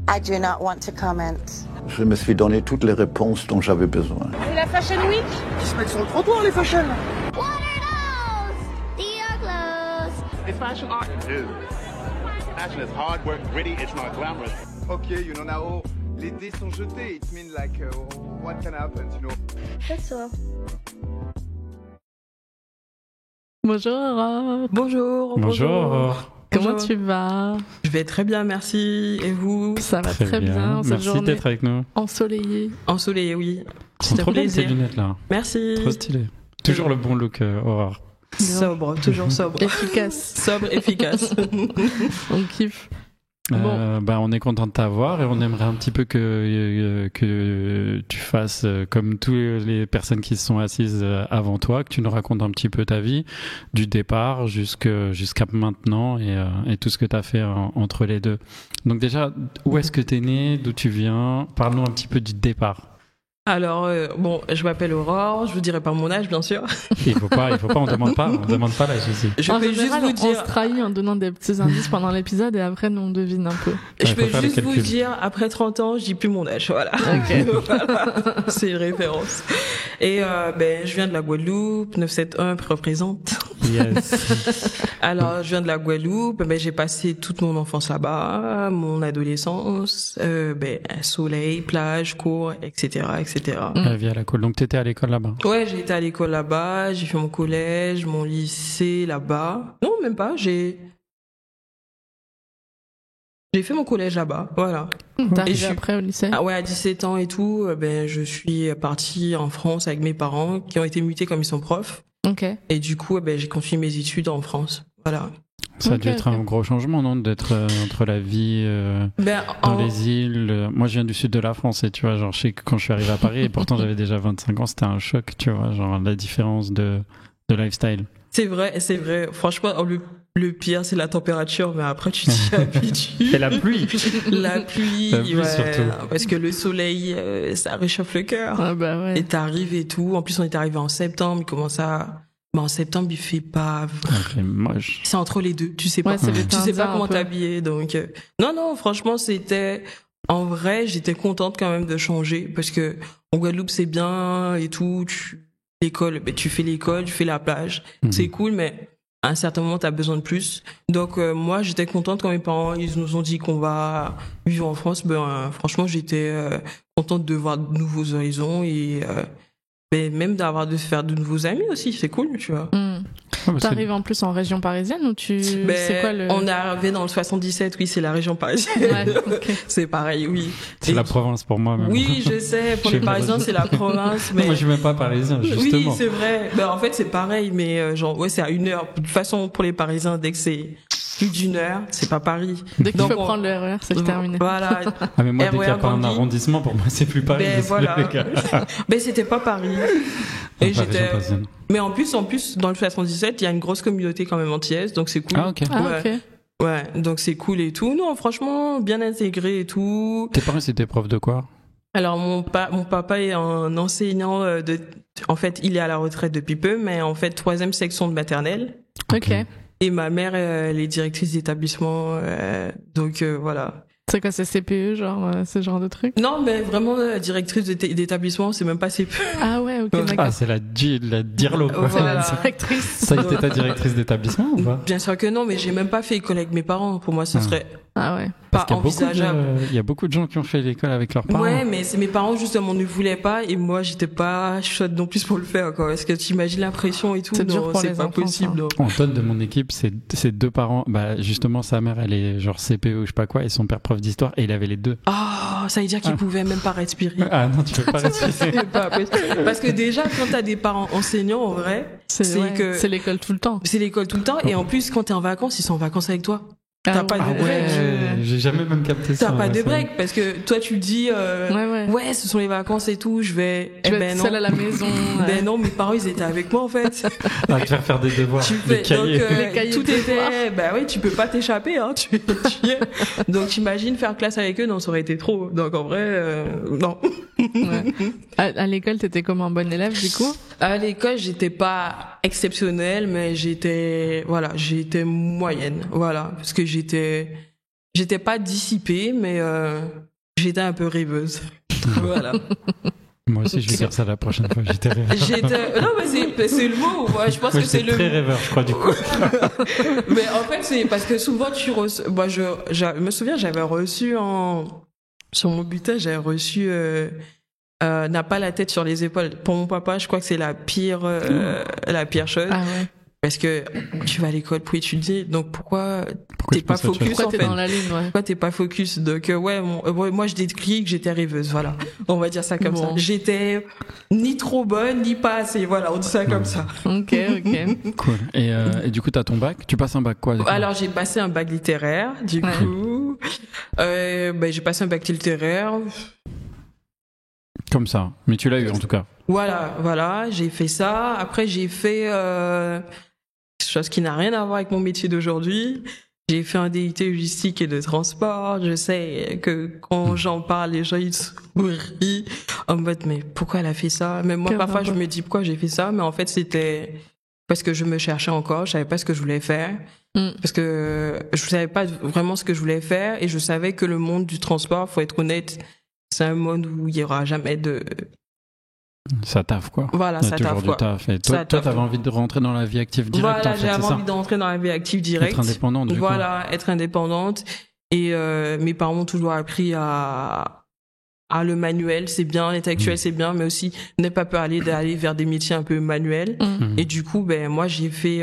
I do not want to comment. Je me suis donné toutes les réponses dont j'avais besoin. C'est la Fashion Week. Ils se mettent sur le trottoir, les fashion. What are those? These are clothes. It's fashion art. Dude, fashion is hard work, gritty, it's not glamorous. Okay, you know now, les dés sont jetés. It means like, what can happen, you know? That's all. Bonjour Aurore. Bonjour. Bonjour. Comment Bonjour. tu vas? Je vais très bien, merci. Et vous? Ça va très bien. Cette Merci journée d'être avec nous. ensoleillée. Ensoleillé, oui. C'est C'était trop bien ces plaisir. lunettes là. Merci. Trop stylé. Toujours le bon look, Aurore. Sobre, toujours sobre. Efficace. Sobre, efficace. On kiffe. On est content de t'avoir et on aimerait un petit peu que tu fasses comme toutes les personnes qui se sont assises avant toi, que tu nous racontes un petit peu ta vie, du départ jusqu'à maintenant et tout ce que tu as fait entre les deux. Donc déjà, où est-ce que tu es né, d'où tu viens? Parle-nous un petit peu du départ. Alors, je m'appelle Aurore, je vous dirai pas mon âge, bien sûr. Il faut pas, on demande pas l'âge ici. Je En peux général, juste vous on dire, se trahit en donnant des petits indices pendant l'épisode et après, nous, on devine un peu. je faut peux faire les juste vous calculs. dire, après 30 ans, je dis plus mon âge, voilà. Ok. Voilà. C'est une référence. Et, je viens de la Guadeloupe, 971 représente. Yes. Alors, je viens de la Guadeloupe, j'ai passé toute mon enfance là-bas, mon adolescence, soleil, plage, cours, etc., etc. La vie à la cool. Donc t'étais à l'école là-bas. Ouais, j'ai été à l'école là-bas, j'ai fait mon collège, mon lycée là-bas. Non, même pas, j'ai fait mon collège là-bas, voilà. T'es Et arrivé je suis- après au lycée? Ah ouais, à 17 ans et tout, je suis partie en France avec mes parents qui ont été mutés comme ils sont profs. Ok. Et du coup, j'ai continué mes études en France. Voilà. Ça a Ok, dû être ok. un gros changement, non? D'être entre la vie dans les îles. Moi, je viens du sud de la France et tu vois, genre, je sais que quand je suis arrivé à Paris, et pourtant j'avais déjà 25 ans, c'était un choc, tu vois, genre la différence de lifestyle. C'est vrai. Franchement, le pire, c'est la température, mais après, tu t'y habitues. Et la pluie. La pluie, La pluie, ouais, surtout. parce que le soleil, ça réchauffe le cœur. Ah bah ouais. Et t'arrives et tout. En plus, on est arrivé en septembre. Il commence à... en septembre, il fait pas... C'est moche. C'est entre les deux. Tu sais Ouais, pas, c'est tu sais l'été pas indien, comment un peu. t'habiller. Donc, non, franchement, c'était... En vrai, j'étais contente quand même de changer parce que en Guadeloupe, c'est bien et tout. L'école, tu fais l'école, tu fais la plage. Mhm. C'est cool, mais à un certain moment, t'as besoin de plus. Donc, moi, j'étais contente quand mes parents, ils nous ont dit qu'on va vivre en France. Franchement, j'étais contente de voir de nouveaux horizons et même de faire de nouveaux amis aussi. C'est cool, tu vois. Ouais, parce que- T'arrives en plus en région parisienne ou c'est quoi le... On est arrivé dans le 77, oui, c'est la région parisienne. Ouais, ok. C'est pareil, oui. C'est Et- la province pour moi, même. Oui, je sais, pour les Parisiens, c'est la province, mais... Moi, je suis même pas parisien, Oui, justement. c'est vrai. En fait, c'est pareil, mais c'est à 1 heure. De toute façon, pour les Parisiens, dès que c'est plus d'1 heure, c'est pas Paris. Dès qu'il Donc, faut prendre le RER, c'est terminé. Voilà. Ah, mais moi, dès qu'il n'y a RER pas un Bangui. arrondissement, pour moi, c'est plus Paris. Ben, désolé, voilà. les gars. C'était pas Paris. Et Pas région j'étais... parisienne. Mais en plus, dans le 77, il y a une grosse communauté quand même antillaise, donc c'est cool. Ah, ok. Ah Ouais. ok. Ouais, donc c'est cool et tout. Non, franchement, bien intégré et tout. Tes parents, c'était prof de quoi? Alors mon papa est un enseignant en fait, il est à la retraite depuis peu, mais en fait 3e section de maternelle. Ok. Et ma mère, elle est directrice d'établissement, donc voilà. C'est quoi, c'est CPE, genre, ce genre de truc? Non, mais vraiment directrice d'établissement, c'est même pas CPE. Ah ouais, ok, d'accord. Ah, c'est la dirlo, quoi. Voilà. Directrice. Ça a été ta directrice d'établissement ou pas? Bien sûr que non, mais j'ai même pas fait école avec mes parents. Pour moi, ce serait Ah ouais. pas Parce qu'il y a beaucoup envisageable. il y a beaucoup de gens qui ont fait l'école avec leurs parents. Ouais, mais c'est mes parents justement ne voulaient pas et moi j'étais pas chaude non plus pour le faire quoi. Parce que t'imagines la pression et tout, C'est dur non, pour c'est les pas enfants, possible. ça. Non. Antoine de mon équipe, ses deux parents, justement sa mère elle est genre CPE ou je sais pas quoi et son père prof d'histoire et il avait les deux. Ah, ça veut dire qu'ils pouvaient même pas respirer. Ah non, tu peux pas respirer. C'est pas possible. Parce que déjà quand t'as des parents enseignants en vrai, Ouais, que c'est l'école tout le temps. c'est l'école tout le temps et en plus quand t'es en vacances, ils sont en vacances avec toi. T'as pas de Ah break. ouais, j'ai jamais même capté ça. T'as pas ouais, de ça. break parce que toi tu dis Ouais. ce sont les vacances et tout, je vais Je vais ben être non. seule à la maison. ouais. Ben non, mes parents ils étaient avec moi en fait. Ah, te faire des devoirs, Tu des fais, donc, cahiers. Les cahiers tout de devoirs. était, bah oui, tu peux pas t'échapper, hein, tu y es. Donc, t'imagines faire classe avec eux, non, ça aurait été trop. Donc, en vrai, non. Ouais. À l'école, t'étais comme un bon élève, du coup? À l'école, j'étais pas exceptionnelle, mais j'étais moyenne, voilà. Parce que j'étais j'étais pas dissipée, mais j'étais un peu rêveuse. Voilà. Moi aussi, je vais dire ça la prochaine fois. J'étais rêveur. Non, mais c'est le mot. Ouais, je pense Moi, que c'est j'étais le très rêveur, je crois, du coup. Mais en fait, c'est parce que souvent tu reçois. Moi, je me souviens, j'avais reçu sur mon bulletin, j'avais reçu n'a pas la tête sur les épaules. Pour mon papa, je crois que c'est la pire chose. Ah ouais. Parce que tu vas à l'école pour étudier, donc pourquoi t'es je pas pense à autre focus chose? Pourquoi en t'es fait? dans la lune, ouais. Pourquoi t'es pas focus? Donc ouais, moi je décris que j'étais rêveuse, voilà. On va dire ça comme ça. Bon. J'étais ni trop bonne, ni pas assez. Voilà, on dit ça comme ça. Ok. Cool. Et du coup, t'as ton bac? Tu passes un bac quoi? Du coup Alors j'ai passé un bac littéraire, du Ouais. coup. J'ai passé un bac littéraire. Comme ça. Mais tu l'as eu, en tout cas. Voilà, j'ai fait ça. Après, j'ai fait chose qui n'a rien à voir avec mon métier d'aujourd'hui. J'ai fait un DUT logistique et de transport. Je sais que quand j'en parle, les gens ils sourient en mode mais pourquoi elle a fait ça? Même moi, Quel parfois, je rapport? me dis pourquoi j'ai fait ça, mais en fait, c'était parce que je me cherchais encore. Je savais pas ce que je voulais faire. Parce que je savais pas vraiment ce que je voulais faire et je savais que le monde du transport, faut être honnête, c'est un monde où il y aura jamais de Ça taffe, quoi. Voilà, Il y a ça toujours taffe, du quoi. taf. Et Ça toi, taffe. t'avais envie de rentrer dans la vie active directe, voilà, en fait, c'est j'avais ça? envie d'entrer dans la vie active directe. Être indépendante, du coup. Voilà, être indépendante. Et mes parents m'ont toujours appris à le manuel, c'est bien, l'intellectuel, c'est bien, mais aussi n'aie pas peur d'aller vers des métiers un peu manuels. Mhm. Et du coup, moi, j'ai fait...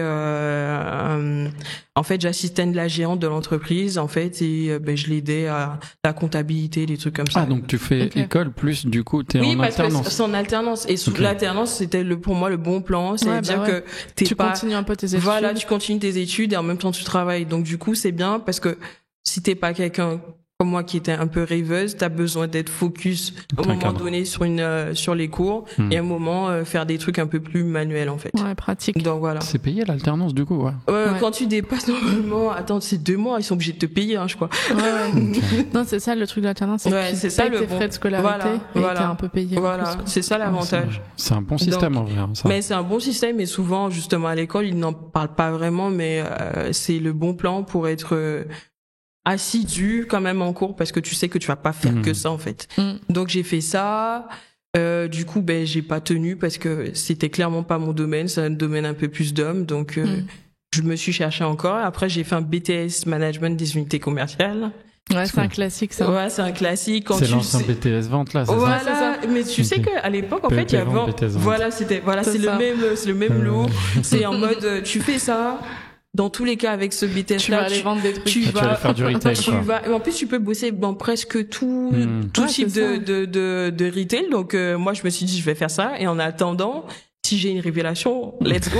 en fait, j'assistais de la gérante de l'entreprise, en fait, et je l'aidais à la comptabilité, des trucs comme ça. Ah, donc tu fais Ok. école plus, du coup, t'es Oui, en parce alternance. que c'est en alternance. Et sous Ok. l'alternance, c'était pour moi le bon plan. C'est-à-dire Ouais. que t'es Tu pas... continues un peu tes études. Voilà, tu continues tes études et en même temps tu travailles. Donc du coup, c'est bien parce que si t'es pas quelqu'un comme moi qui était un peu rêveuse, t'as besoin d'être focus à un Un moment cadre. donné sur les cours et à un moment faire des trucs un peu plus manuels en fait. Ouais, pratique. Donc voilà. C'est payé l'alternance, du coup, ouais. Ouais. Quand tu dépasses normalement, attends, c'est 2 mois, ils sont obligés de te payer, je crois. Ouais. Non, c'est ça le truc de l'alternance, c'est Ouais, que c'est tu ça, payes le tes bon. frais de scolarité Voilà. et t'es un peu payé. en Voilà, plus, quoi. c'est ça l'avantage. C'est un bon système, en vrai, hein, ça. Mais c'est un bon système et souvent justement à l'école ils n'en parlent pas vraiment mais c'est le bon plan pour être assidu quand même en cours parce que tu sais que tu vas pas faire que ça en fait. Donc j'ai fait ça. Du coup j'ai pas tenu parce que c'était clairement pas mon domaine, c'est un domaine un peu plus d'hommes donc je me suis cherché encore. Après j'ai fait un BTS management des unités commerciales. Ouais, c'est un classique ça. Ouais, c'est un classique quand C'est tu l'ancien sais... BTS vente, là, c'est Voilà, ça? mais tu sais qu'à l'époque, en fait, il y avait, BTS vente. voilà, c'est ça. le même lot. C'est en mode, tu fais ça. Dans tous les cas, avec ce BTS Tu vas là, aller vendre des trucs. tu Ah, tu vas aller faire du retail, tu quoi. vas, en plus, tu peux bosser dans presque tout Ouais, type c'est de retail. Donc, moi, je me suis dit, je vais faire ça. Et en attendant, si j'ai une révélation, let's go.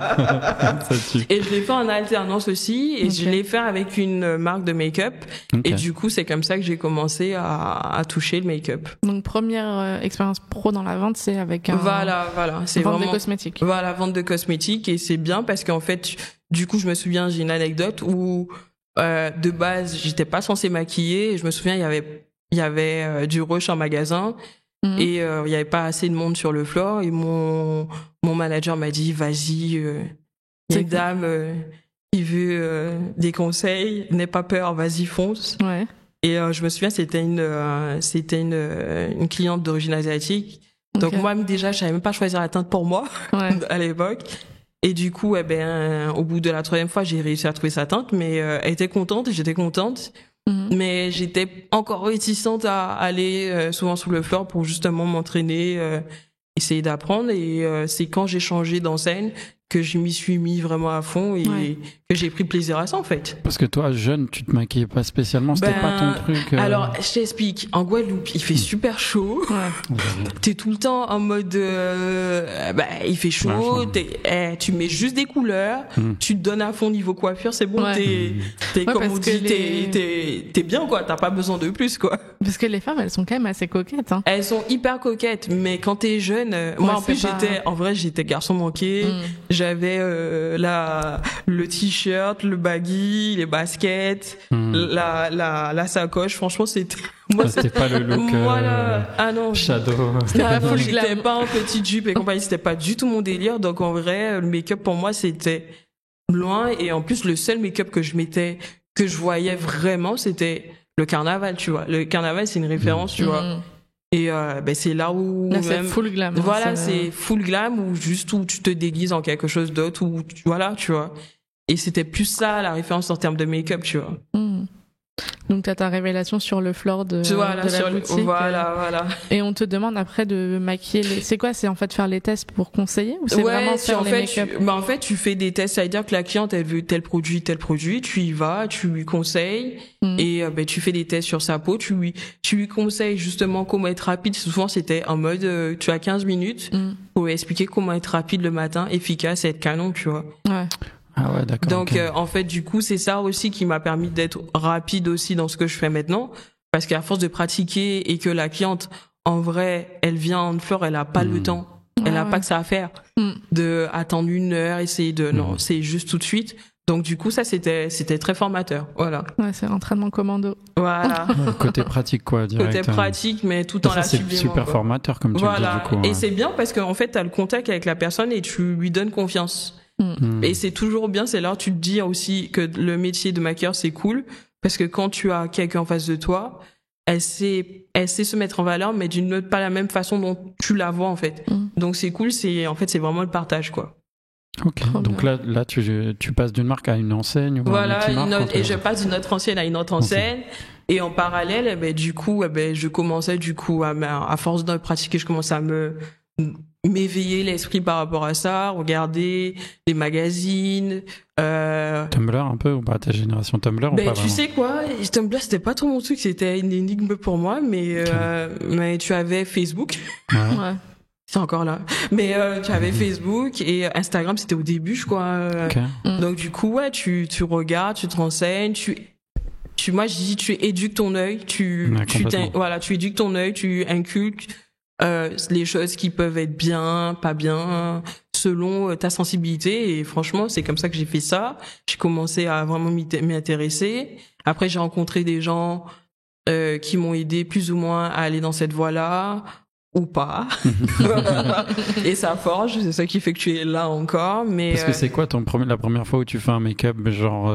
Ça tue. Et je l'ai fait en alternance aussi. Et Ok. je l'ai fait avec une marque de make-up. Ok. Et du coup, c'est comme ça que j'ai commencé à toucher le make-up. Donc première expérience pro dans la vente, c'est avec un Voilà, c'est vente vraiment de cosmétiques. voilà, vente de cosmétiques et c'est bien parce qu'en fait, du coup, je me souviens, j'ai une anecdote où de base, j'étais pas censée maquiller. Et je me souviens, il y avait du rush en magasin Mhm. et il y avait pas assez de monde sur le floor et mon manager m'a dit, vas-y, il y a C'est une dame qui veut des conseils, n'aie pas peur, vas-y, fonce. Ouais. Et je me souviens, c'était une cliente d'origine asiatique. Donc Ok. moi, déjà, je savais même pas choisir la teinte pour moi Ouais. à l'époque. Et du coup, au bout de la 3e fois, j'ai réussi à trouver sa teinte, mais elle était contente et j'étais contente. Mhm. Mais j'étais encore réticente à aller souvent sur le floor pour justement m'entraîner, essayer d'apprendre. Et c'est quand j'ai changé d'enseigne que je m'y suis mis vraiment à fond et Ouais. que j'ai pris plaisir à ça en fait. Parce que toi, jeune, tu te maquillais pas spécialement, c'était pas ton truc. Alors, je t'explique. En Guadeloupe, il fait super chaud. Ouais. T'es tout le temps en mode, il fait chaud. Ouais, Tu mets juste des couleurs. Tu te donnes à fond niveau coiffure, c'est bon. Ouais. T'es Ouais, comme parce on que dit, t'es bien quoi. T'as pas besoin de plus quoi. Parce que les femmes, elles sont quand même assez coquettes. Hein. Elles sont hyper coquettes, mais quand t'es jeune, moi en c'est plus pas- j'étais garçon manqué. Mm. J'avais le t-shirt, le baggy, les baskets, la sacoche. Franchement, c'était moi. C'était pas le look Voilà. Ah non. shadow. pas Non, full j'étais glam. pas en petite jupe et compagnie, c'était pas du tout mon délire. Donc en vrai, le make-up pour moi c'était loin et en plus le seul make-up que je mettais que je voyais vraiment, c'était le carnaval, tu vois. Le carnaval, c'est une référence, tu vois. Et c'est là où là, c'est full glam. Voilà, c'est full glam ou juste où tu te déguises en quelque chose d'autre ou voilà, tu vois. Et c'était plus ça la référence en termes de make-up, tu vois. Donc t'as ta révélation sur le floor de la boutique. Voilà. Et on te demande après de maquiller c'est quoi, c'est en fait faire les tests pour conseiller ou c'est vraiment faire les make-up? En fait, tu fais des tests, ça veut dire que la cliente elle veut tel produit, tu y vas, tu lui conseilles et tu fais des tests sur sa peau, tu lui conseilles justement comment être rapide. Souvent c'était en mode tu as 15 minutes pour lui expliquer comment être rapide le matin, efficace et être canon, tu vois. Ouais. Ah ouais, d'accord. Donc en fait du coup c'est ça aussi qui m'a permis d'être rapide aussi dans ce que je fais maintenant, parce qu'à force de pratiquer et que la cliente en vrai elle vient en fleur, elle a pas le temps, elle a pas que ça à faire de attendre 1 heure, essayer de non, c'est juste tout de suite. Donc du coup ça c'était très formateur, voilà. Ouais, c'est l'entraînement commando. Voilà. Côté pratique quoi, direct. Côté pratique mais tout en la sublimant. C'est super formateur comme tu le dis du coup. Et c'est bien parce qu'en fait t'as le contact avec la personne et tu lui donnes confiance. Et c'est toujours bien, c'est là où tu te dis aussi que le métier de maquilleur c'est cool parce que quand tu as quelqu'un en face de toi, elle sait se mettre en valeur mais pas la même façon dont tu la vois en fait. Donc c'est cool, c'est vraiment le partage quoi. Ok. Donc là tu passes d'une marque à une enseigne ou voilà, et je passe d'une autre enseigne à une autre enseigne. Et en parallèle, du coup, je commençais à force de pratiquer, je commençais à m'éveiller l'esprit par rapport à ça, regarder les magazines. Tumblr un peu ou pas, ta génération Tumblr ou pas tu sais quoi, Tumblr c'était pas trop mon truc, c'était une énigme pour moi, mais tu avais Facebook. Ouais. C'est encore là. Mais tu avais Facebook et Instagram, c'était au début, je crois. Donc du coup, ouais, tu regardes, tu te renseignes, moi je dis tu éduques ton œil, tu éduques ton œil, tu inculques les choses qui peuvent être bien, pas bien, selon ta sensibilité. Et franchement, c'est comme ça que j'ai fait ça. J'ai commencé à vraiment m'y intéresser. Après, j'ai rencontré des gens qui m'ont aidé plus ou moins à aller dans cette voie-là ou pas. Et ça forge, c'est ça qui fait que tu es là encore. Mais parce que c'est quoi la première fois où tu fais un make-up, genre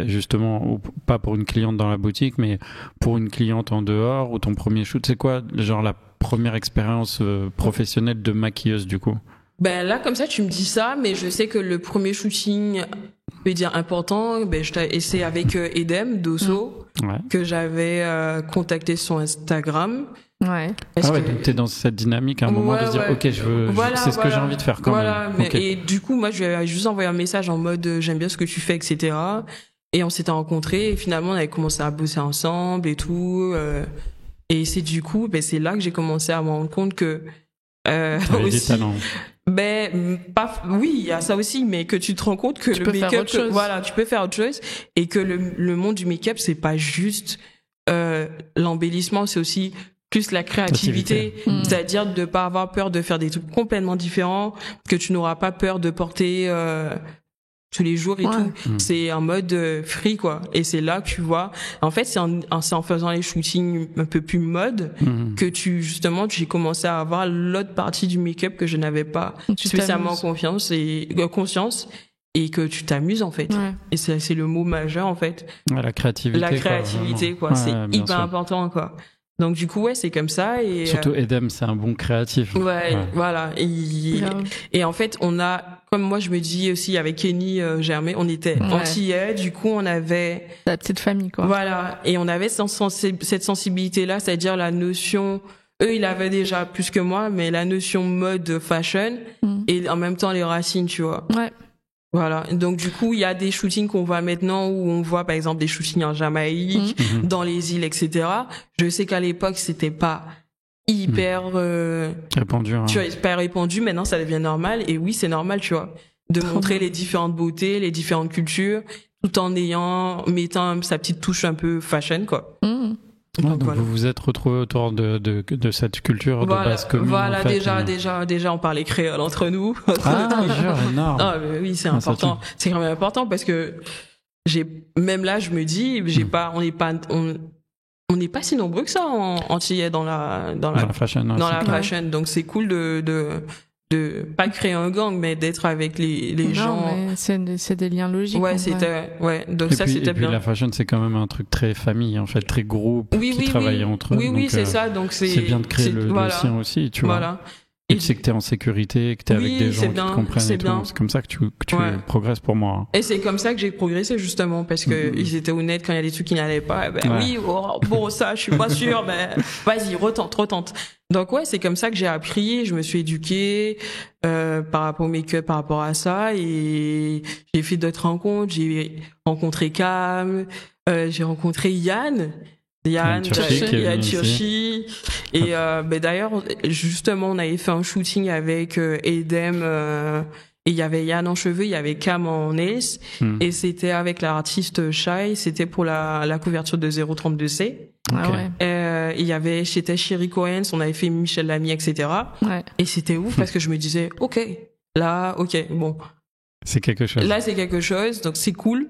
justement, pas pour une cliente dans la boutique, mais pour une cliente en dehors, ou ton premier shoot, c'est quoi genre la première expérience professionnelle de maquilleuse du coup? Là comme ça tu me dis ça, mais je sais que le premier shooting, je vais dire important, et c'est avec Edem d'Osso que j'avais contacté sur Instagram. Ouais. Donc t'es dans cette dynamique à un moment de se dire ok, c'est ce que j'ai envie de faire quand même. Et du coup moi je lui ai juste envoyé un message en mode j'aime bien ce que tu fais, etc. Et on s'était rencontrés et finalement on avait commencé à bosser ensemble et tout. Et c'est du coup, c'est là que j'ai commencé à me rendre compte que aussi, oui, il y a ça aussi, mais que tu te rends compte que le make-up, tu peux faire autre chose et que le monde du make-up c'est pas juste l'embellissement, c'est aussi plus la créativité, c'est-à-dire de pas avoir peur de faire des trucs complètement différents, que tu n'auras pas peur de porter tous les jours et tout. C'est en mode free quoi. Et c'est là que tu vois. En fait, c'est en faisant les shootings un peu plus mode que j'ai commencé à avoir l'autre partie du make-up que je n'avais pas spécialement conscience et que tu t'amuses en fait. Et c'est le mot majeur en fait. La créativité. Quoi. C'est hyper important quoi. Donc du coup c'est comme ça et surtout Edem c'est un bon créatif. Voilà et en fait on a, comme moi je me dis aussi avec Kenny Germain, on était antillais, du coup on avait la petite famille quoi. Voilà, et on avait cette sensibilité là, c'est-à-dire la notion, eux ils avaient déjà plus que moi, mais la notion mode fashion et en même temps les racines, tu vois. Voilà, donc du coup, il y a des shootings qu'on voit maintenant où on voit par exemple des shootings en Jamaïque, dans les îles, etc. Je sais qu'à l'époque, c'était pas hyper répandu. Tu vois, hyper répandu. Maintenant, ça devient normal. Et oui, c'est normal, tu vois, de montrer les différentes beautés, les différentes cultures, tout en mettant sa petite touche un peu fashion, quoi. Donc vous vous êtes retrouvés autour de cette culture de base commune. Voilà, en fait, déjà on parlait créole entre nous. Énorme. Ah mais oui, c'est important. C'est quand même important parce que même là je me dis on n'est pas si nombreux que ça en Antillais dans la fashion. Donc c'est cool de pas créer un gang, mais d'être avec les Non, gens. mais c'est des liens logiques. Ouais, en vrai. c'était, ouais. Donc Et ça, puis, c'était et puis bien. la fashion, c'est quand même un truc très famille, en fait, très groupe, Oui, qui oui, travaillent oui. entre eux. Oui, donc, c'est ça. Donc c'est bien de créer le voilà. sien aussi, tu vois. Voilà. Et tu sais que t'es en sécurité, que t'es Oui, avec des gens c'est qui bien, te comprennent c'est et tout. bien. C'est comme ça que tu Ouais. progresses pour moi. Et c'est comme ça que j'ai progressé, justement, parce que ils étaient honnêtes quand il y a des trucs qui n'allaient pas. Ben Ouais. oui, oh, bon, ça, je suis pas sûre, mais vas-y, retente. Donc ouais, c'est comme ça que j'ai appris, je me suis éduquée par rapport au make-up, par rapport à ça, et j'ai fait d'autres rencontres. J'ai rencontré Cam, j'ai rencontré Yann Turchi qui est Yann venu Turchi, et d'ailleurs, justement, on avait fait un shooting avec Edem. Et il y avait Yann en cheveux, il y avait Cam en ace, et c'était avec l'artiste Shai, c'était pour la couverture de 032C. Ah Ok. ouais. Il y avait, j'étais Chéri Cohen, on avait fait Michel Lamy, etc. Ouais. Et c'était ouf parce que je me disais, ok, bon, C'est quelque chose. là c'est quelque chose, donc c'est cool.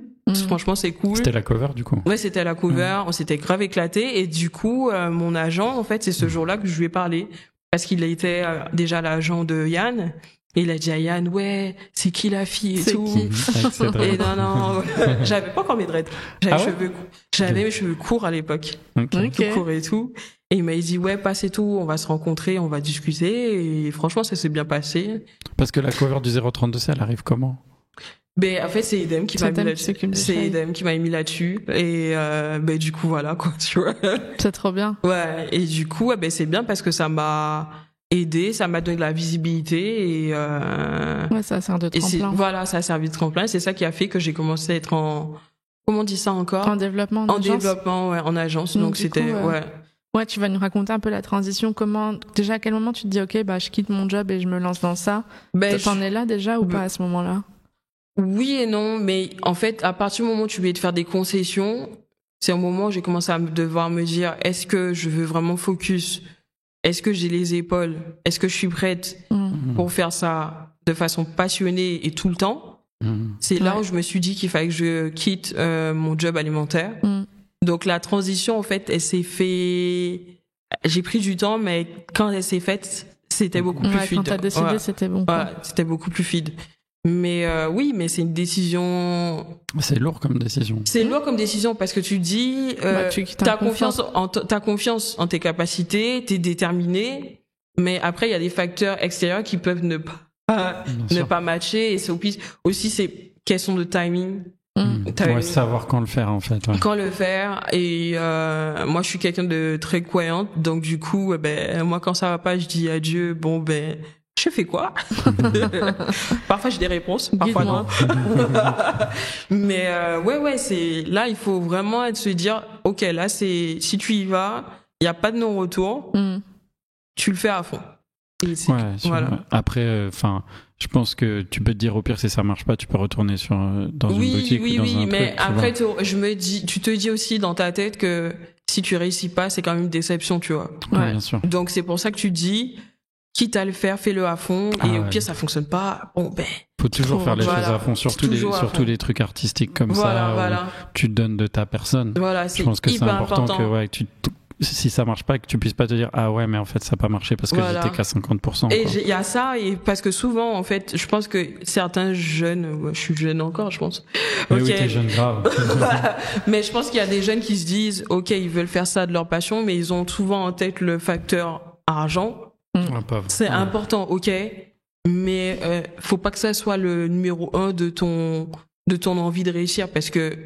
Franchement, c'est cool. C'était la cover, du coup. Ouais, c'était la cover, on s'était grave éclaté, et du coup, mon agent, en fait, c'est ce jour-là que je lui ai parlé, parce qu'il était déjà l'agent de Yann. Et il a dit à Yann, ouais, c'est qui la fille et C'est tout. qui C'est drôle. Et non, j'avais pas encore mes dreads. Ah ouais J'avais mes cheveux courts à l'époque. Ok. Ok. Tout court et tout. Et il m'a dit, ouais, passe et tout, on va se rencontrer, on va discuter. Et franchement, ça s'est bien passé. Parce que la cover du 032C, elle arrive comment? Ben, en fait, c'est Edem qui C'est m'a mis Edem qui là-dessus. s'occupe de C'est ça. Edem qui m'a mis là-dessus. Et, du coup, voilà, quoi, tu vois. C'est trop bien. Ouais. Et du coup, c'est bien parce que ça m'a aidé, ça m'a donné de la visibilité et, Ouais, ça sert de tremplin. voilà, ça a servi de tremplin. C'est ça qui a fait que j'ai commencé à être comment on dit ça encore? En développement, En agence. développement, ouais, en agence. Donc, Donc du c'était, coup, ouais. Ouais, tu vas nous raconter un peu la transition. Déjà, à quel moment tu te dis, ok, bah, je quitte mon job et je me lance dans ça. T'en es là déjà ou pas à ce moment-là? Oui et non, mais en fait, à partir du moment où tu veux te faire des concessions, c'est un moment où j'ai commencé à devoir me dire, est-ce que je veux vraiment focus? Est-ce que j'ai les épaules? Est-ce que je suis prête pour faire ça de façon passionnée et tout le temps? C'est là où je me suis dit qu'il fallait que je quitte mon job alimentaire. Donc la transition, en fait, elle s'est fait... J'ai pris du temps, mais quand elle s'est faite, c'était beaucoup plus fluide. Quand t'as décidé, Ouais. c'était bon. quoi. Ouais, c'était beaucoup plus fluide. Mais oui, mais c'est une décision... C'est lourd comme décision. C'est lourd comme décision parce que tu dis, Tu quittes t'as en confiance. t'as confiance en tes capacités, t'es déterminé, mais après il y a des facteurs extérieurs qui peuvent ne sûr. pas matcher, et c'est aussi c'est question de timing. Ouais, savoir quand le faire, en fait. Ouais. Quand le faire, et moi je suis quelqu'un de très croyante, donc du coup moi quand ça va pas, je dis adieu. Bon je fais quoi? Parfois j'ai des réponses, parfois non. Mais ouais, c'est là il faut vraiment se dire, ok, là c'est si tu y vas, il y a pas de non-retour, tu le fais à fond. Et c'est Ouais, tout. Voilà. Après, je pense que tu peux te dire au pire si ça marche pas, tu peux retourner dans une boutique ou dans un mais truc, tu après vois. tu te dis aussi dans ta tête que si tu réussis pas, c'est quand même une déception, tu vois. Ouais, bien sûr. Donc c'est pour ça que tu dis, quitte à le faire, fais-le à fond, et au pire ça fonctionne pas, Faut toujours faire les voilà. choses à fond, surtout Toujours à fond. les trucs artistiques comme ça, voilà. où tu te donnes de ta personne. Voilà, Je pense que c'est hyper important que si ça marche pas, que tu puisses pas te dire ah ouais mais en fait ça a pas marché parce que Voilà. j'étais qu'à 50%. Et quoi. il y a ça, et parce que souvent en fait, je pense que certains jeunes, je suis jeune encore, je pense. Mais oui, t'es jeune grave. Mais je pense qu'il y a des jeunes qui se disent, ok, ils veulent faire ça de leur passion, mais ils ont souvent en tête le facteur argent. Ouais, pauvre. C'est important, ok, mais faut pas que ça soit le numéro 1 de ton envie de réussir, parce que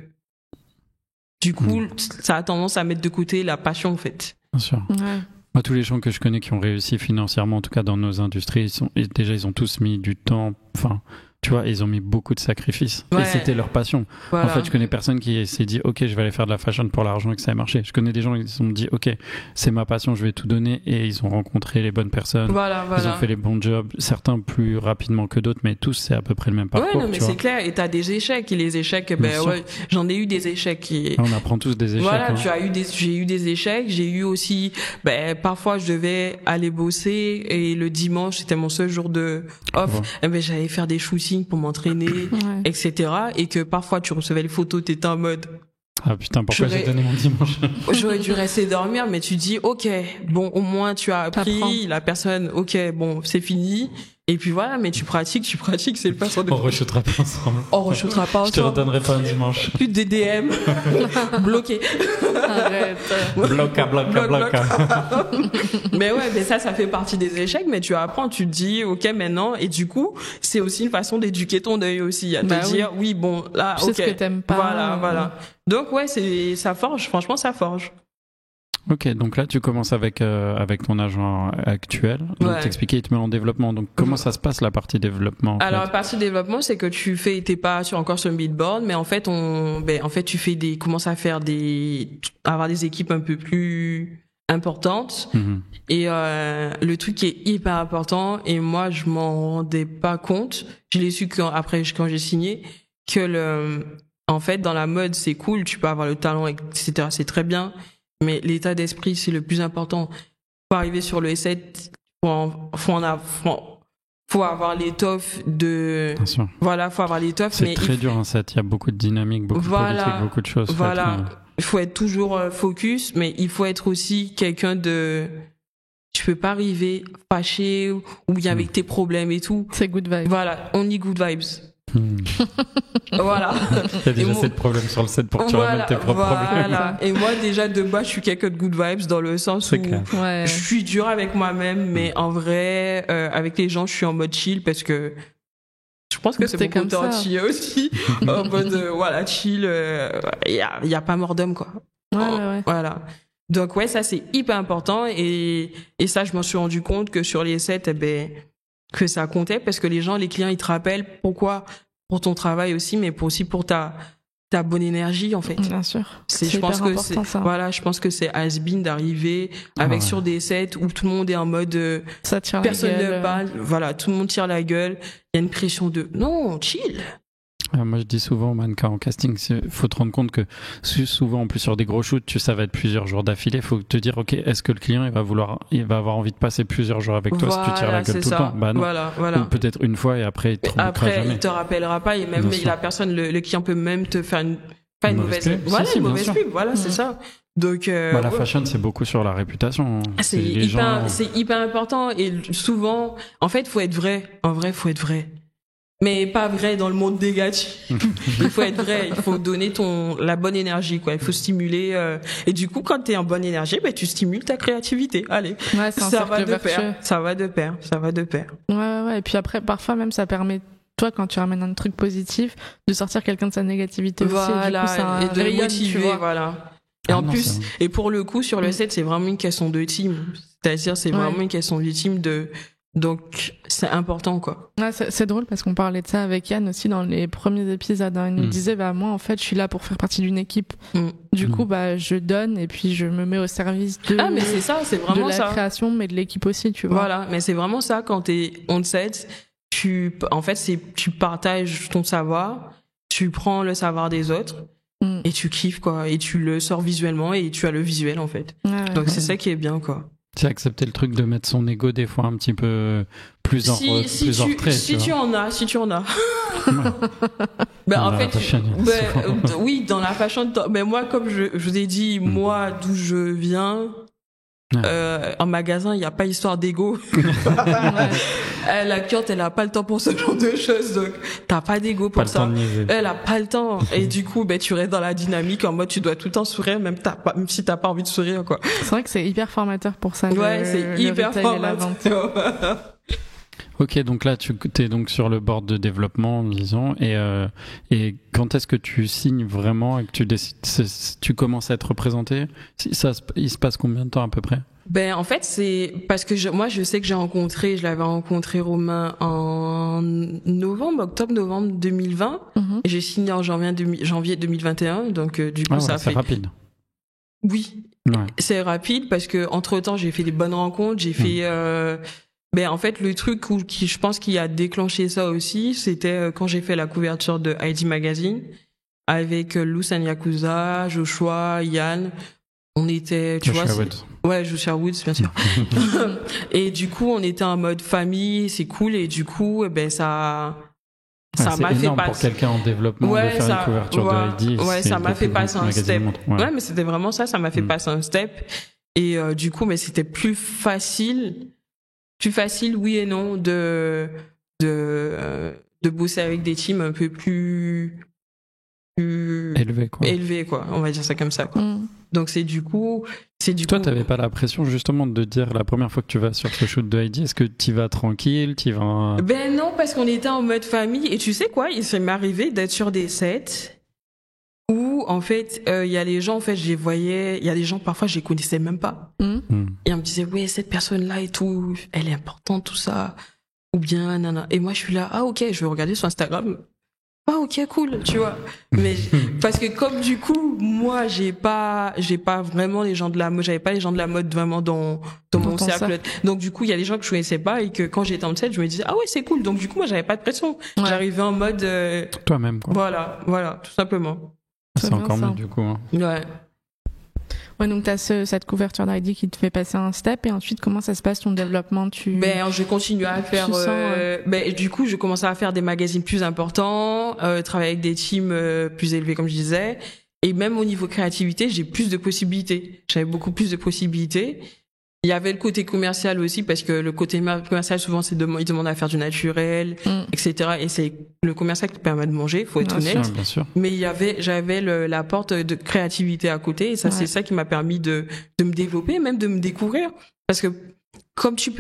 du coup, ça a tendance à mettre de côté la passion, en fait. Bien sûr. Ouais. Moi, tous les gens que je connais qui ont réussi financièrement, en tout cas dans nos industries, ils ont tous mis du temps. Enfin, tu vois, ils ont mis beaucoup de sacrifices. Ouais. Et c'était leur passion. Voilà. En fait, je connais personne qui s'est dit, ok, je vais aller faire de la fashion pour l'argent et que ça ait marché. Je connais des gens qui se sont dit, ok, c'est ma passion, je vais tout donner, et ils ont rencontré les bonnes personnes. Voilà. Ils ont fait les bons jobs, certains plus rapidement que d'autres, mais tous c'est à peu près le même parcours. Ouais, non, mais tu vois. c'est clair. Et t'as des échecs, et les échecs, Bien sûr. j'en ai eu des échecs. Et... On apprend tous des échecs. Voilà, hein. j'ai eu des échecs. J'ai eu aussi, parfois je devais aller bosser, et le dimanche c'était mon seul jour de off. J'allais faire des shootings pour m'entraîner, etc. Et que parfois tu recevais les photos, t'étais en mode, Ah putain, pourquoi j'ai donné mon dimanche? j'aurais dû rester dormir, mais tu dis, ok, bon, au moins tu as appris, T'apprends. la personne, ok, bon, c'est fini. Et puis voilà, mais tu pratiques, c'est le passant de... On re-shootera pas ensemble. On re-shootera pas Je te ensemble. redonnerai pas un dimanche. Plus de DM. Bloqué. Arrête. Bloca. Mais ouais, mais ça fait partie des échecs, mais tu apprends, tu te dis, ok, maintenant, et du coup, c'est aussi une façon d'éduquer ton œil aussi, à te dire, oui, bon, là, Tu ok. sais ce que t'aimes pas. Voilà. Donc ouais, ça forge, franchement, ça forge. Ok, donc là tu commences avec ton agent actuel. Donc Ouais. t'expliquais, il te met en développement. Donc comment ça se passe la partie développement en Alors fait la partie développement, c'est que t'es pas encore sur le beatboard, mais en fait tu commences à faire avoir des équipes un peu plus importantes. Mhm. Et le truc qui est hyper important, et moi je m'en rendais pas compte, je l'ai su quand j'ai signé, que en fait dans la mode c'est cool, tu peux avoir le talent, etc. C'est très bien. Mais l'état d'esprit, c'est le plus important. Pour arriver sur le S7, faut avoir l'étoffe de... Bien sûr. Voilà, faut avoir l'étoffe. C'est mais très dur un set, il y a beaucoup de dynamique, beaucoup de politique, beaucoup de choses. Voilà, il faut être toujours focus, mais il faut être aussi quelqu'un de... Tu peux pas arriver fâché ou bien avec tes problèmes et tout. C'est good vibe. Voilà, only good vibes. Voilà. Il y a déjà assez de problèmes sur le set pour que tu ramènes tes propres problèmes. Et moi, déjà, de base, je suis quelqu'un de good vibes dans le sens C'est où clair. Ouais. je suis dur avec moi-même, mais en vrai, avec les gens, je suis en mode chill parce que je pense que c'est T'es mon comme côté ça. entier aussi. En mode, voilà, chill, y a pas mort d'homme, quoi. Ouais. Voilà. Donc, ouais, ça, c'est hyper important et ça, je m'en suis rendu compte que sur les sets, que ça comptait parce que les clients, ils te rappellent pourquoi, pour ton travail aussi, mais aussi pour ta bonne énergie, en fait. Bien sûr. Je pense que je pense que c'est has-been d'arriver avec sur des sets où tout le monde est en mode ça tire personne la gueule. ne parle, voilà, tout le monde tire la gueule, il y a une pression de non, chill. Moi, je dis souvent aux mannequins en casting, il faut te rendre compte que souvent, en plus sur des gros shoots, ça va être plusieurs jours d'affilée. Il faut te dire, ok, est-ce que le client il va avoir envie de passer plusieurs jours avec toi si tu tires la gueule tout le temps? Bah non. Voilà. Ou peut-être une fois et après il te remarquera jamais. Il te rappellera pas et même la personne, le client peut même te faire une mauvaise pub. Voilà, une mauvaise pub. Voilà, c'est ça. Donc la fashion, c'est beaucoup sur la réputation. C'est hyper important et souvent, en fait, faut être vrai. En vrai, faut être vrai. Mais pas vrai dans le monde négatif. Il faut être vrai, il faut donner la bonne énergie, quoi. Il faut stimuler et du coup quand t'es en bonne énergie, tu stimules ta créativité. Allez. Ouais, c'est un cercle vertueux. Ça va de pair. Ouais, et puis après parfois même ça permet toi quand tu ramènes un truc positif de sortir quelqu'un de sa négativité aussi et du coup, ça et de rayonne, motiver, tu vois. voilà. Et en plus, et pour le coup sur le set, c'est vraiment une question de team. C'est-à-dire c'est vraiment une question de team donc c'est important, quoi. Ouais, c'est drôle parce qu'on parlait de ça avec Yann aussi dans les premiers épisodes. Il nous disait moi en fait je suis là pour faire partie d'une équipe. Du coup je donne et puis je me mets au service de mais c'est ça, c'est vraiment de la création mais de l'équipe aussi, tu vois. Voilà, mais c'est vraiment ça quand t'es on set, tu partages ton savoir, tu prends le savoir des autres et tu kiffes, quoi, et tu le sors visuellement et tu as le visuel en fait. Donc c'est ça qui est bien, quoi. C'est accepter le truc de mettre son ego des fois un petit peu plus en retrait. Si tu en as. En fait, oui, dans la fashion. Mais moi, comme je vous ai dit, moi, d'où je viens, en magasin, il n'y a pas histoire d'ego. La cliente, elle a pas le temps pour ce genre de choses, donc t'as pas d'ego pour ça. Elle a pas le temps. Et du coup, tu restes dans la dynamique en mode tu dois tout le temps sourire, même si t'as pas envie de sourire, quoi. C'est vrai que c'est hyper formateur pour ça. Ouais, c'est hyper formateur. Ok, donc là, tu es donc sur le board de développement, disons, et quand est-ce que tu signes vraiment et que tu commences à être représenté? Il se passe combien de temps à peu près? En fait, c'est parce que moi, je sais que je l'avais rencontré Romain en octobre-novembre 2020, et j'ai signé en janvier 2021, donc du coup, ça fait... C'est rapide. Oui, c'est rapide parce que entre-temps, j'ai fait des bonnes rencontres, j'ai fait... en fait, le truc qui je pense qui a déclenché ça aussi, c'était quand j'ai fait la couverture de ID Magazine avec Lucian Yakuza, Joshua, Yann. On était, Joshua Woods, bien sûr. Et du coup, on était en mode famille, c'est cool. Et du coup, ça m'a fait passer. Pour quelqu'un en développement de faire une couverture de ID. Ouais, ça m'a fait passer un step. Ouais, mais c'était vraiment ça m'a fait passer un step. Et du coup, mais c'était plus facile plus facile, oui et non, de bosser avec des teams un peu plus Élevé, quoi. On va dire ça comme ça, quoi. Donc toi, t'avais pas la pression justement de dire la première fois que tu vas sur ce shoot de Heidi, est-ce que t'y vas tranquille, t'y vas... Ben non, parce qu'on était en mode famille, et tu sais quoi, il s'est m'arrivé d'être sur des sets où en fait il y a les gens, en fait je les voyais, il y a des gens parfois je les connaissais même pas, et on me disait ouais, cette personne là et tout, elle est importante, tout ça, ou bien nana, et moi je suis là, ah ok, je vais regarder sur Instagram. Ah ok, cool, tu vois. Mais parce que comme du coup, moi j'ai pas vraiment les gens de la mode, j'avais pas les gens de la mode vraiment dans mon cercle. Donc du coup, il y a des gens que je connaissais pas et que quand j'étais en set, je me disais ah ouais, c'est cool. Donc du coup, moi j'avais pas de pression. Ouais. J'arrivais en mode toi-même quoi. Voilà, tout simplement. C'est encore mieux du coup. Hein. Ouais. Ouais, donc t'as cette couverture d'Heidi qui te fait passer un step, et ensuite comment ça se passe ton développement? Je continue à faire. Du coup, je commençais à faire des magazines plus importants, travailler avec des teams plus élevés, comme je disais, et même au niveau créativité, j'ai plus de possibilités. J'avais beaucoup plus de possibilités. Il y avait le côté commercial aussi, parce que le côté commercial, souvent, ils demandent à faire du naturel, etc. Et c'est le commercial qui te permet de manger, faut être honnête. Bien sûr. Mais j'avais la porte de créativité à côté, et ça, c'est ça qui m'a permis de me développer, même de me découvrir. Parce que, comme tu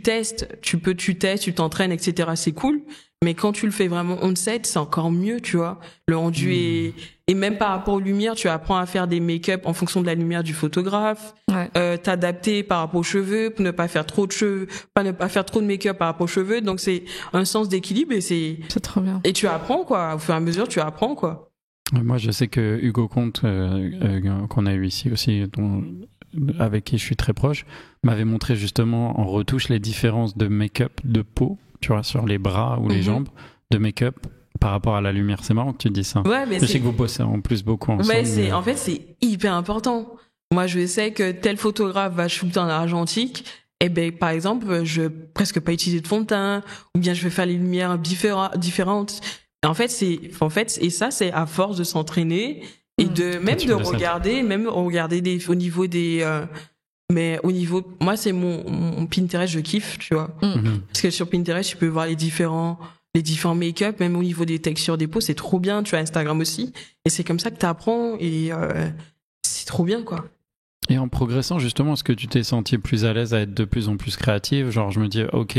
testes, tu t'entraînes, etc. C'est cool. Mais quand tu le fais vraiment on-set, c'est encore mieux, tu vois. Le rendu est... Et même par rapport aux lumières, tu apprends à faire des make-up en fonction de la lumière du photographe. Ouais. T'adapter par rapport aux cheveux, pour ne pas faire trop de cheveux, ne pas faire trop de make-up par rapport aux cheveux. Donc c'est un sens d'équilibre, et c'est trop bien. Et tu apprends, quoi. Au fur et à mesure, tu apprends, quoi. Moi, je sais que Hugo Comte, qu'on a eu ici aussi, avec qui je suis très proche, m'avait montré justement en retouche les différences de make-up de peau, tu vois, sur les bras ou les jambes, de make-up par rapport à la lumière. C'est marrant que tu dis ça. Ouais, mais je sais que vous bossez en plus beaucoup ensemble. Ouais, en fait, c'est hyper important. Moi, je sais que tel photographe va shooter en argentique. Eh ben, par exemple, je vais presque pas utiliser de fond de teint, ou bien je vais faire les lumières différentes. En fait, et ça, c'est à force de s'entraîner et même regarder au niveau des, mais au niveau, moi, c'est mon Pinterest, je kiffe, tu vois. Parce que sur Pinterest, tu peux voir les différents make-up, même au niveau des textures des peaux, c'est trop bien. Tu as Instagram aussi. Et c'est comme ça que t'apprends, et c'est trop bien, quoi. Et en progressant, justement, est-ce que tu t'es senti plus à l'aise à être de plus en plus créative? Genre, je me dis, ok,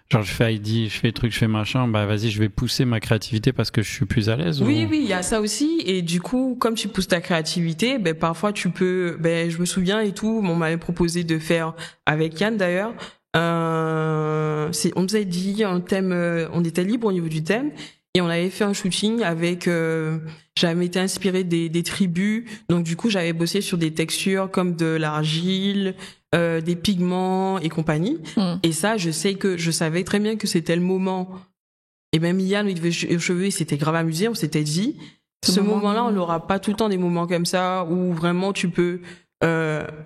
genre, je fais Heidi, je fais trucs, je fais machin, bah, vas-y, je vais pousser ma créativité parce que je suis plus à l'aise. Oui, il y a ça aussi. Et du coup, comme tu pousses ta créativité, ben, parfois tu peux, je me souviens et tout, on m'avait proposé de faire, avec Yann d'ailleurs, on nous avait dit un thème, on était libre au niveau du thème. Et on avait fait un shooting avec, j'avais été inspirée des tribus, donc du coup j'avais bossé sur des textures comme de l'argile, des pigments et compagnie. Et ça, je savais très bien que c'était le moment. Et même Yann, il devait aux cheveux, il s'était grave amusé, on s'était dit, ce moment-là, on n'aura pas tout le temps des moments comme ça où vraiment tu peux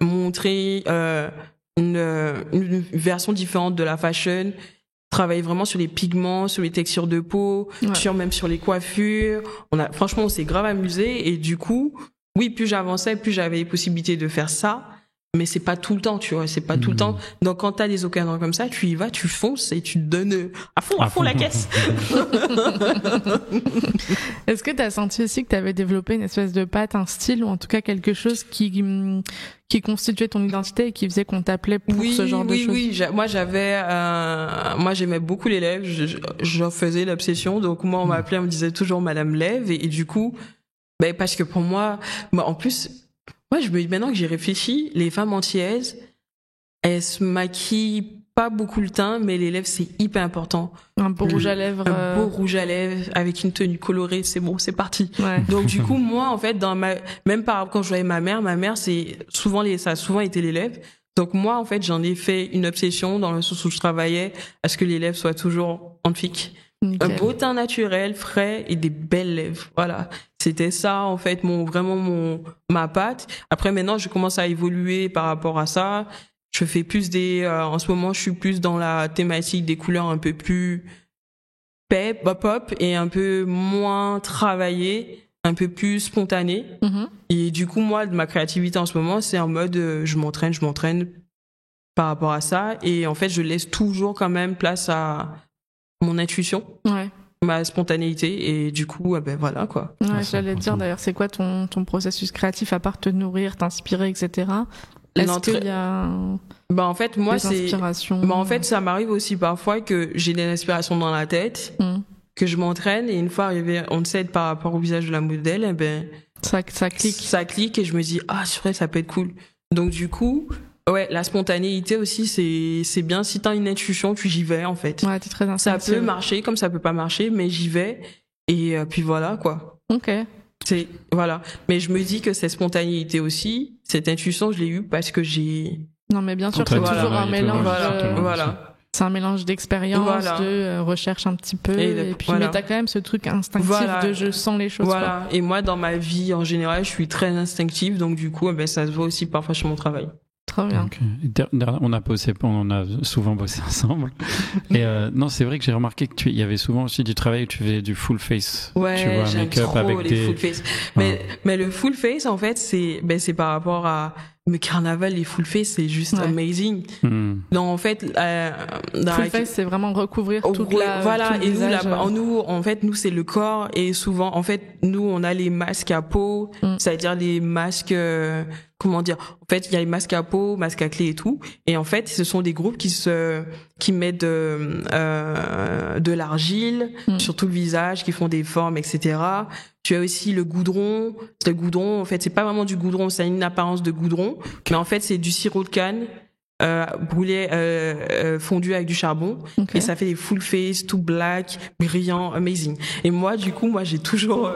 montrer une version différente de la fashion. Travailler vraiment sur les pigments, sur les textures de peau, même sur les coiffures. Franchement, on s'est grave amusé, et du coup, oui, plus j'avançais, plus j'avais les possibilités de faire ça. Mais c'est pas tout le temps, tu vois, c'est pas tout le temps. Donc quand t'as des occasions comme ça, tu y vas, tu fonces et tu te donnes à fond la caisse. Est-ce que t'as senti aussi que t'avais développé une espèce de patte, un style, ou en tout cas quelque chose qui constituait ton identité et qui faisait qu'on t'appelait pour ce genre de choses? Oui, moi j'aimais beaucoup les lèvres, j'en faisais l'obsession, donc moi on m'appelait, on me disait toujours Madame Lèvres, et du coup, parce que pour moi, en plus, moi, maintenant que j'y réfléchis, les femmes antillaises, elles se maquillent pas beaucoup le teint, mais les lèvres, c'est hyper important. Un beau rouge à lèvres. Un beau rouge à lèvres avec une tenue colorée, c'est bon, c'est parti. Ouais. Donc, du coup, moi, en fait, même quand je voyais ma mère, ça a souvent été les lèvres. Donc, moi, en fait, j'en ai fait une obsession dans le sens où je travaillais à ce que les lèvres soient toujours magnifiques. Un beau teint naturel, frais, et des belles lèvres. Voilà. C'était ça, en fait, ma patte. Après, maintenant, je commence à évoluer par rapport à ça. Je fais plus en ce moment, je suis plus dans la thématique des couleurs un peu plus pop, et un peu moins travaillées, un peu plus spontanées. Et du coup, moi, ma créativité en ce moment, c'est en mode, je m'entraîne. par rapport à ça. Et en fait, je laisse toujours quand même place à mon intuition, ma spontanéité. Et du coup, ben voilà, quoi. Ouais, j'allais te dire d'ailleurs, c'est quoi ton processus créatif à part te nourrir, t'inspirer, etc. Est-ce qu'il y a en fait, moi, des inspirations? En fait, ça m'arrive aussi parfois que j'ai des inspirations dans la tête, que je m'entraîne, et une fois arrivé on sait par rapport au visage de la modèle, eh ben ça clique. Ça clique et je me dis c'est vrai, ça peut être cool. Donc du coup, la spontanéité aussi, c'est bien. Si t'as une intuition, j'y vais en fait. Ouais, t'es très instinctif. Ça peut marcher comme ça peut pas marcher, mais j'y vais et puis voilà quoi. Ok. Voilà. Mais je me dis que cette spontanéité aussi, cette intuition, je l'ai eue parce que j'ai. Non, mais bien sûr, c'est toujours un mélange. Voilà. C'est un mélange d'expérience, de recherche un petit peu, et puis mais t'as quand même ce truc instinctif de je sens les choses. Voilà. Et moi, dans ma vie en général, je suis très instinctive, donc du coup, ça se voit aussi parfois chez mon travail. Très bien. Okay. On a souvent bossé ensemble. Et non, c'est vrai que j'ai remarqué que il y avait souvent aussi du travail où tu faisais du full face. Ouais, tu vois, j'aime make-up trop avec les full face. Mais le full face, en fait, c'est par rapport à le carnaval, les full face, c'est juste amazing. Donc en fait, full face, c'est vraiment recouvrir toute la. Voilà. Tout et nous, en fait, nous c'est le corps, et souvent, en fait, nous on a les masques à peau, c'est-à-dire les masques. Comment dire? En fait, il y a les masques à peau, masques à clé et tout. Et en fait, ce sont des groupes qui mettent de l'argile sur tout le visage, qui font des formes, etc. Tu as aussi le goudron. Le goudron, en fait, c'est pas vraiment du goudron, ça a une apparence de goudron, mais en fait, c'est du sirop de canne. Brûlé, fondu avec du charbon, et ça fait des full face, tout black, brillant, amazing. Et moi, du coup, j'ai toujours,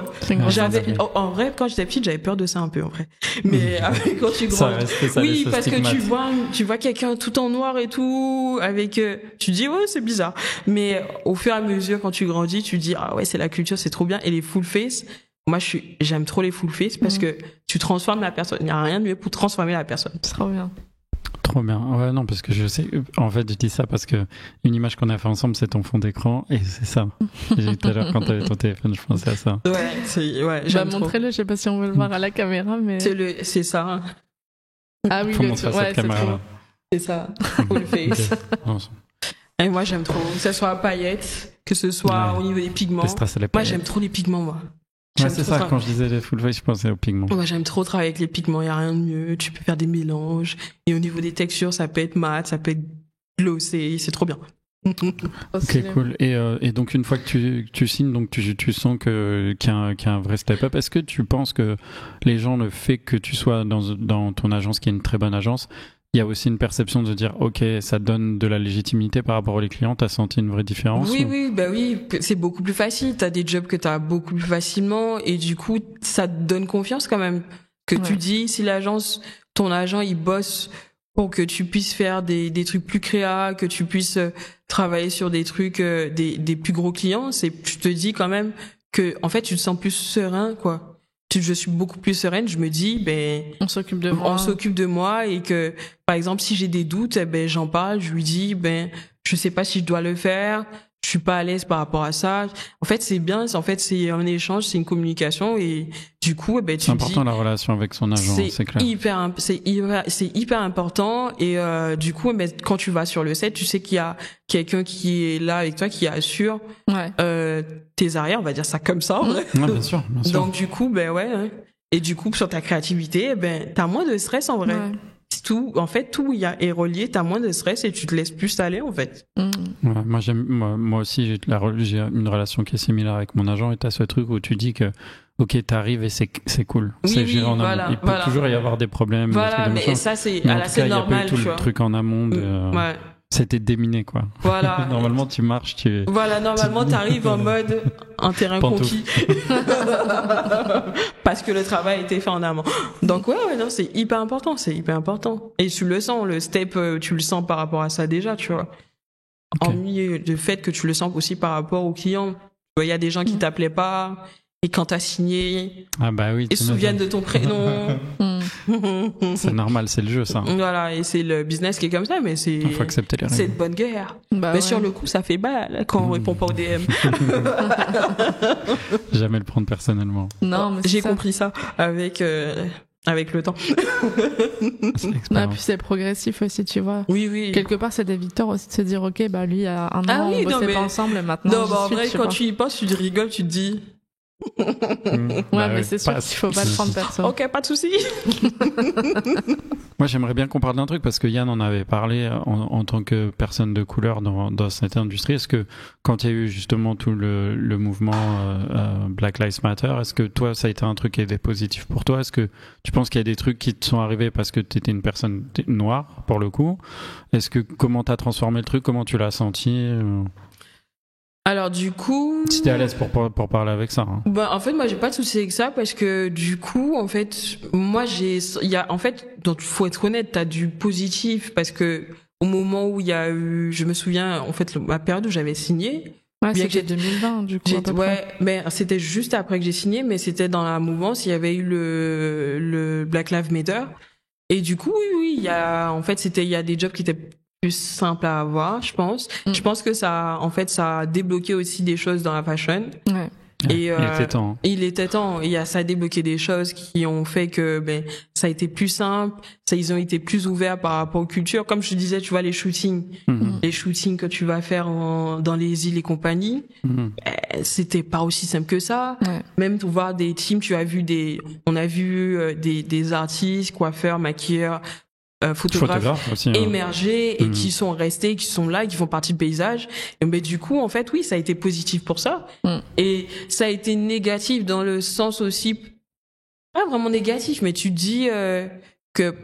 en vrai, quand j'étais petite, j'avais peur de ça un peu, en vrai. Mais quand tu grandis, oui, parce que tu vois quelqu'un tout en noir et tout, avec, tu dis c'est bizarre. Mais au fur et à mesure, quand tu grandis, tu dis c'est la culture, c'est trop bien. Et les full face, moi, j'aime trop les full face parce que tu transformes la personne. Il n'y a rien de mieux pour transformer la personne. C'est trop bien. Trop bien. Ouais, non, parce que je sais, en fait, je dis ça parce que une image qu'on a fait ensemble, c'est ton fond d'écran, et c'est ça. J'ai tout à l'heure, quand t'avais ton téléphone, je pensais à ça. Montrez-le, je sais pas si on veut le voir à la caméra, mais. C'est ça. Ah oui, c'est ça. Full face. Et moi, j'aime trop. Que ce soit à paillettes, que ce soit au niveau des pigments. Moi, j'aime trop les pigments, moi. Ouais, c'est ça, quand je disais les full face, je pensais aux pigments. Moi, j'aime trop travailler avec les pigments, il n'y a rien de mieux. Tu peux faire des mélanges. Et au niveau des textures, ça peut être mat, ça peut être glossé, c'est trop bien. Ok, cool. Et donc, une fois que tu signes, donc tu sens qu'il y a un vrai step-up. Est-ce que tu penses que les gens, le fait que tu sois dans ton agence, qui est une très bonne agence, il y a aussi une perception de dire ok, ça donne de la légitimité par rapport aux clients? T'as senti une vraie différence? Oui, c'est beaucoup plus facile. T'as des jobs que t'as beaucoup plus facilement, et du coup ça te donne confiance quand même. Tu dis, si ton agent il bosse pour que tu puisses faire des trucs plus créa, que tu puisses travailler sur des trucs des plus gros clients, tu te dis quand même que en fait tu te sens plus serein, quoi. Je suis beaucoup plus sereine, je me dis on s'occupe de moi, et que par exemple si j'ai des doutes, j'en parle, je lui dis je sais pas si je dois le faire, je suis pas à l'aise par rapport à ça. En fait, c'est bien, c'est un échange, c'est une communication, et du coup c'est important la relation avec son agent, c'est clair. C'est hyper important, et du coup quand tu vas sur le set, tu sais qu'il y a quelqu'un qui est là avec toi, qui assure tes arrières, on va dire ça comme ça. Bien sûr. Donc du coup et du coup sur ta créativité, t'as moins de stress en vrai. Tout est relié, t'as moins de stress et tu te laisses plus aller en fait. Ouais, moi aussi j'ai une relation qui est similaire avec mon agent, et t'as ce truc où tu dis que ok, t'arrives et c'est cool. Il peut toujours y avoir des problèmes. Voilà, mais ça c'est normal. Il y a pas eu tout le truc en amont c'était déminé, quoi. Voilà. Normalement, tu marches, normalement, t'arrives en mode un terrain conquis. Parce que le travail a été fait en amont. Donc, non, c'est hyper important. Et tu le sens, le step, tu le sens par rapport à ça déjà, tu vois. Okay. Hormis le fait que tu le sens aussi par rapport aux clients. Il y a des gens qui t'appelaient pas, et quand t'as signé, ils se souviennent de ton prénom. C'est normal, c'est le jeu, ça. Voilà, et c'est le business qui est comme ça, mais faut accepter les règles. C'est de bonne guerre. Mais sur le coup, ça fait mal quand on répond pas au DM. Jamais le prendre personnellement. Non, mais j'ai compris ça avec avec le temps. C'est Ah, l'expérience. puis c'est progressif aussi, tu vois. Oui. Quelque part, c'est des victoires aussi de se dire, ok, bah lui, il y a un an, oui, on bossait non, mais- pas ensemble, et maintenant. Non, j'y bah en suis, vrai, tu quand vois. tu y penses, tu rigoles, tu te dis, Ouais, mais c'est sûr qu'il faut pas le prendre perso. ok, pas de souci. Moi, j'aimerais bien qu'on parle d'un truc parce que Yann en avait parlé en tant que personne de couleur dans cette industrie. Est-ce que quand il y a eu justement tout le mouvement Black Lives Matter, est-ce que toi, ça a été un truc qui a été positif pour toi? Est-ce que tu penses qu'il y a des trucs qui te sont arrivés parce que tu étais une personne noire, pour le coup? Est-ce que comment t'as transformé le truc? Comment tu l'as senti? Alors du coup, Si t'es à l'aise pour parler avec ça. Hein. bah en fait moi j'ai pas de souci avec ça parce que du coup en fait moi donc faut être honnête, t'as du positif parce que au moment où il y a eu, je me souviens en fait la période où j'avais signé, Ouais, bien que c'était 2020, du coup. À peu près. ouais, mais c'était juste après que j'ai signé, mais c'était dans la mouvance, il y avait eu le Black Lives Matter et du coup oui il y a en fait il y a des jobs qui étaient plus simple à avoir, je pense. Je pense que ça a débloqué aussi des choses dans la fashion. Ouais. Et Il était temps. il était temps. Et ça a débloqué des choses qui ont fait que ça a été plus simple. Ils ont été plus ouverts par rapport aux cultures. Comme je te disais, tu vois les shootings que tu vas faire dans les îles et compagnie, c'était pas aussi simple que ça. Ouais. Même pour voir des teams, on a vu des artistes, coiffeurs, maquilleurs, photographes aussi. émergés et qui sont restés, qui sont là, qui font partie du paysage. Et du coup, en fait, oui, ça a été positif pour ça. Et ça a été négatif dans le sens aussi, pas vraiment négatif, mais tu te dis que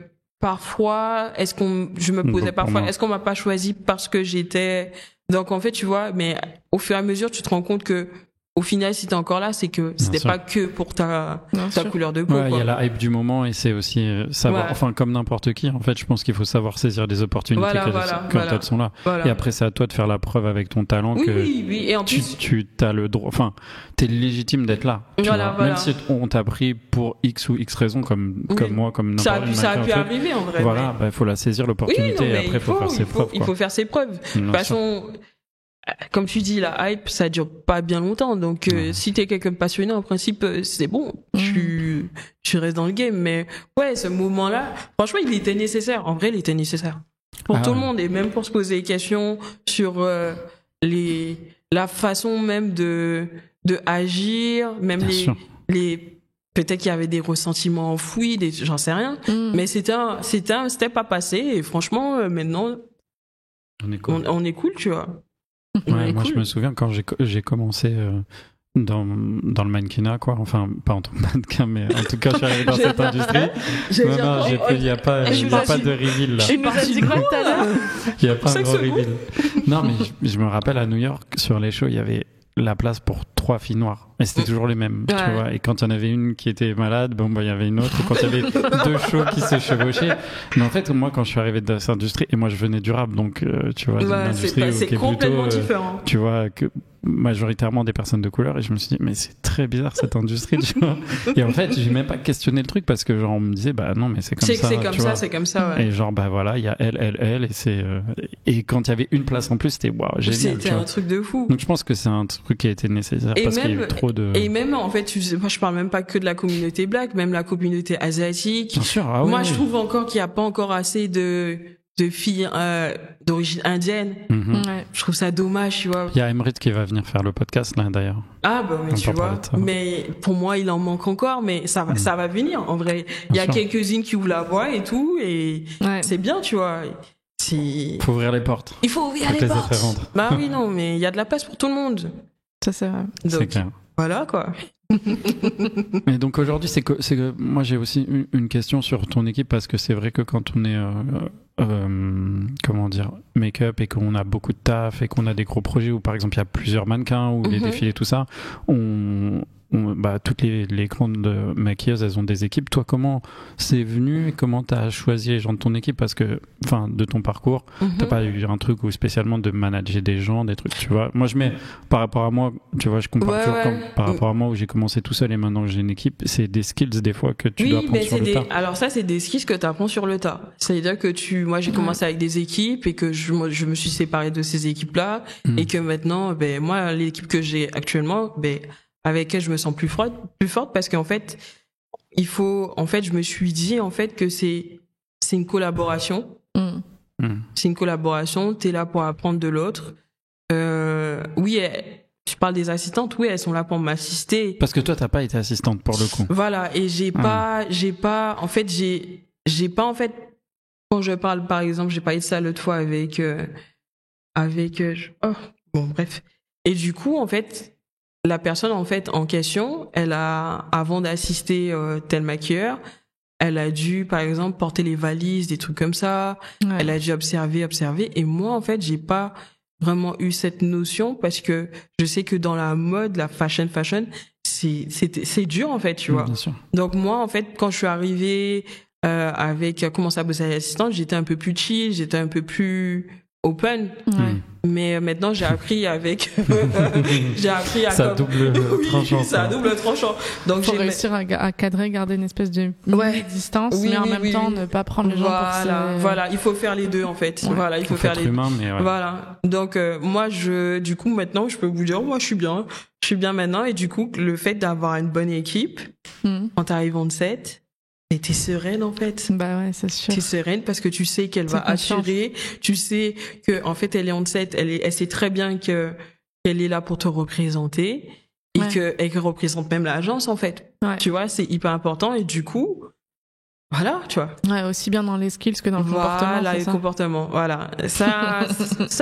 parfois, je me posais parfois, est-ce qu'on m'a pas choisi parce que j'étais... Donc en fait, tu vois, mais au fur et à mesure, tu te rends compte que au final, si t'es encore là, c'est que c'était pas que pour ta couleur de peau. Ouais, il y a la hype du moment et c'est aussi savoir, enfin comme n'importe qui, en fait, je pense qu'il faut savoir saisir des opportunités quand elles sont là. Voilà. Et après, c'est à toi de faire la preuve avec ton talent que oui. Et en plus, tu as le droit, enfin, t'es légitime d'être là. Même si on t'a pris pour X ou X raison, comme moi, comme n'importe qui. Ça a pu arriver en vrai. Voilà, il faut la saisir l'opportunité et après, il faut faire ses preuves. Il faut faire ses preuves. De toute façon, comme tu dis, la hype, ça dure pas bien longtemps. Donc, si t'es quelqu'un de passionné, en principe, c'est bon. Tu restes dans le game. Mais ouais, ce moment-là, franchement, il était nécessaire. En vrai, il était nécessaire. Pour tout le monde. Et même pour se poser des questions sur la façon même de agir, même peut-être qu'il y avait des ressentiments enfouis, j'en sais rien. Mais c'était un step à passer. Et franchement, maintenant, on est cool, tu vois. Ouais, moi je me souviens quand j'ai commencé dans le mannequinat, quoi. Enfin, pas en tant que mannequin, mais en tout cas, je suis arrivé dans cette industrie. Il n'y a pas de reveal là. Tu nous as dit quoi tout à l'heure? Il n'y a pas un gros reveal. Non, mais je me rappelle à New York, sur les shows, il y avait la place pour 3 filles noires. Et c'était toujours les mêmes, tu vois. Et quand il y en avait une qui était malade, il y avait une autre. Et quand il y avait 2 shows qui se chevauchaient. Mais en fait, moi, quand je suis arrivé dans cette industrie, et moi, je venais du rap, donc, tu vois, une industrie c'est complètement différent. Tu vois, que majoritairement des personnes de couleur, et je me suis dit, mais c'est très bizarre cette industrie, tu vois. Et en fait, j'ai même pas questionné le truc parce que, genre, on me disait, non, mais c'est comme ça. C'est comme ça, ouais. Et genre, voilà, il y a elle, et c'est, et quand il y avait une place en plus, c'était waouh, génial. C'était un truc de fou. Donc, je pense que c'est un truc qui a été nécessaire parce qu'il y a eu trop de. Et même, en fait, moi, je parle même pas que de la communauté black, même la communauté asiatique. Bien sûr, moi, je trouve encore qu'il y a pas encore assez de filles d'origine indienne. Ouais. Je trouve ça dommage, tu vois. Il y a Emrit qui va venir faire le podcast là d'ailleurs. Ah mais tu vois, mais pour moi il en manque encore, mais ça va venir en vrai. Il y a quelques-unes qui ouvrent la voie et tout, et c'est bien, tu vois. Faut ouvrir les portes. Il faut ouvrir les portes. Bah oui, non, mais il y a de la place pour tout le monde. Ça c'est vrai. Donc, c'est clair. Voilà quoi. Mais donc aujourd'hui, c'est que moi j'ai aussi une question sur ton équipe parce que c'est vrai que quand on est comment dire, make-up et qu'on a beaucoup de taf et qu'on a des gros projets où par exemple il y a plusieurs mannequins ou les défilés tout ça, toutes les grandes maquilleuses, elles ont des équipes. Toi, comment c'est venu et comment t'as choisi les gens de ton équipe? Parce que, enfin, de ton parcours, t'as pas eu un truc où spécialement de manager des gens, des trucs, tu vois. Moi, je mets, par rapport à moi, tu vois, je compare toujours par rapport à moi où j'ai commencé tout seul et maintenant j'ai une équipe, c'est des skills des fois que tu dois apprendre sur le tas. Alors ça, c'est des skills que t'apprends sur le tas. C'est-à-dire que moi, j'ai commencé avec des équipes et que je me suis séparé de ces équipes-là et que maintenant, moi, l'équipe que j'ai actuellement, avec elle, je me sens plus forte parce qu'en fait, en fait, je me suis dit, en fait, que c'est une collaboration. C'est une collaboration, t'es là pour apprendre de l'autre. Oui, tu parles des assistantes, oui, elles sont là pour m'assister. Parce que toi, t'as pas été assistante pour le coup. Voilà, et j'ai pas, en fait, quand je parle, par exemple, j'ai parlé de ça l'autre fois avec, bon, bref. Et du coup, en fait, la personne, en fait, en question, avant d'assister tel maquilleur, elle a dû, par exemple, porter les valises, des trucs comme ça. Ouais. Elle a dû observer. Et moi, en fait, j'ai pas vraiment eu cette notion parce que je sais que dans la mode, la fashion, c'est dur, en fait, tu vois. Bien sûr. Donc, moi, en fait, quand je suis arrivée avec commencer à bosser à l'assistante, j'étais un peu plus chill, j'étais un peu plus open. Ouais. Mais maintenant, j'ai appris avec... j'ai appris à... Ça a double tranchant. Oui, ça a double tranchant. Donc, faut réussir à cadrer, garder une espèce de distance, mais en même temps, ne pas prendre les gens pour ça. Voilà, il faut faire les deux, en fait. Ouais. Voilà, il faut faire les deux. Humain, mais ouais. Voilà. Donc, moi, du coup, maintenant, je peux vous dire, moi, je suis bien. Je suis bien maintenant. Et du coup, le fait d'avoir une bonne équipe, quand t'arrives en set, et t'es sereine, en fait. Bah ouais, c'est sûr. T'es sereine parce que tu sais qu'elle va assurer. Tu sais que, en fait, elle est en set. Elle sait très bien qu'elle est là pour te représenter. Et qu'elle représente même l'agence, en fait. Ouais. Tu vois, c'est hyper important. Et du coup, voilà, tu vois. Ouais, aussi bien dans les skills que dans le comportement. Voilà, les comportements. Voilà. Ça,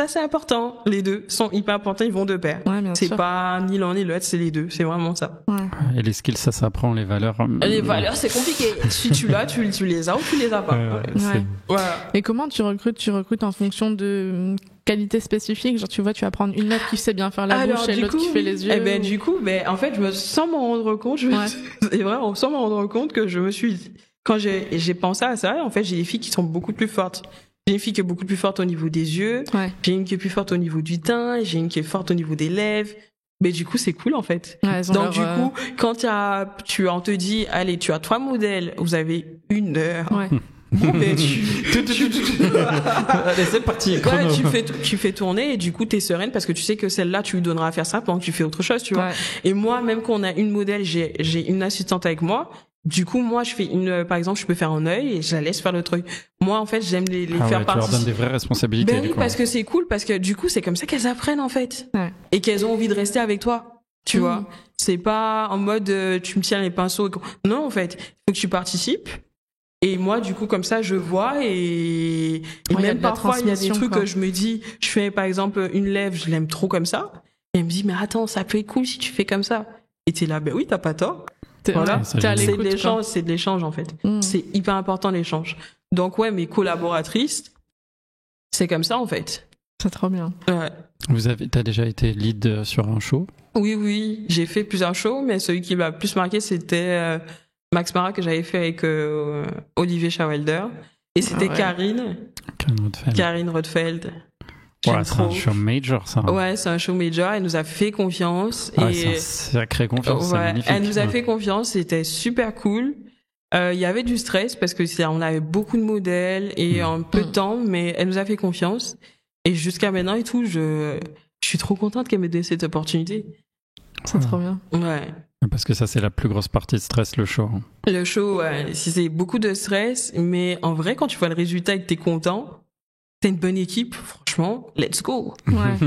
c'est important. Les deux sont hyper importants. Ils vont de pair. Ouais, bien sûr. C'est pas ni l'un ni l'autre, c'est les deux. C'est vraiment ça. Ouais. Et les skills, ça s'apprend. Les valeurs. Les valeurs, c'est compliqué. Si tu l'as, tu les as ou tu les as pas. Voilà. Et comment tu recrutes? Tu recrutes en fonction de qualité spécifique, genre tu vois, tu vas prendre une meuf qui sait bien faire la bouche et l'autre qui fait les yeux. Eh ben, du coup, en fait, sans m'en rendre compte, sans m'en rendre compte que je me suis, quand j'ai pensé à ça, en fait, j'ai des filles qui sont beaucoup plus fortes. J'ai une fille qui est beaucoup plus forte au niveau des yeux. Ouais. J'ai une qui est plus forte au niveau du teint. J'ai une qui est forte au niveau des lèvres. Mais du coup, c'est cool, en fait. Ouais, donc, du coup, quand on te dit, allez, tu as 3 modèles, vous avez 1 heure. Ouais. Bon, mais Allez, c'est parti. Ouais, tu fais tourner et du coup, t'es sereine parce que tu sais que celle-là, tu lui donneras à faire ça pendant que tu fais autre chose, tu vois. Ouais. Et moi, même quand on a une modèle, j'ai une assistante avec moi. Du coup, moi, je fais par exemple, je peux faire un œil et je la laisse faire le truc. Moi, en fait, j'aime les faire participer. Tu leur donnes des vraies responsabilités. Ben oui, parce que c'est cool, parce que du coup, c'est comme ça qu'elles apprennent, en fait. Ouais. Et qu'elles ont envie de rester avec toi. Tu vois. C'est pas en mode, tu me tiens les pinceaux. Non, en fait. Il faut que tu participes. Et moi, du coup, comme ça, je vois et même parfois, il y a des trucs que je me dis, je fais, par exemple, une lèvre, je l'aime trop comme ça. Et elle me dit, mais attends, ça peut être cool si tu fais comme ça. Et t'es là, ben oui, t'as pas tort. Voilà. C'est de l'échange, en fait. C'est hyper important, l'échange. Donc, ouais, mes collaboratrices, c'est comme ça, en fait. C'est trop bien. Ouais. T'as déjà été lead sur un show? Oui. J'ai fait plusieurs shows, mais celui qui m'a plus marqué, c'était, Max Mara que j'avais fait avec Olivier Schawelder et c'était Karine Rothfeld. Ouais, c'est un show major, ça. Ouais, c'est un show major. Elle nous a fait confiance. Ouais, c'est un sacré confiance. Ouais, c'est magnifique. Elle nous a fait confiance. C'était super cool. Il y avait du stress parce que on avait beaucoup de modèles et un peu de temps, mais elle nous a fait confiance. Et jusqu'à maintenant et tout, je suis trop contente qu'elle m'ait donné cette opportunité. C'est trop bien. Ouais. Parce que ça, c'est la plus grosse partie de stress, le show. Le show, ouais. C'est beaucoup de stress, mais en vrai, quand tu vois le résultat et que t'es content, t'as une bonne équipe, franchement, let's go. Ouais.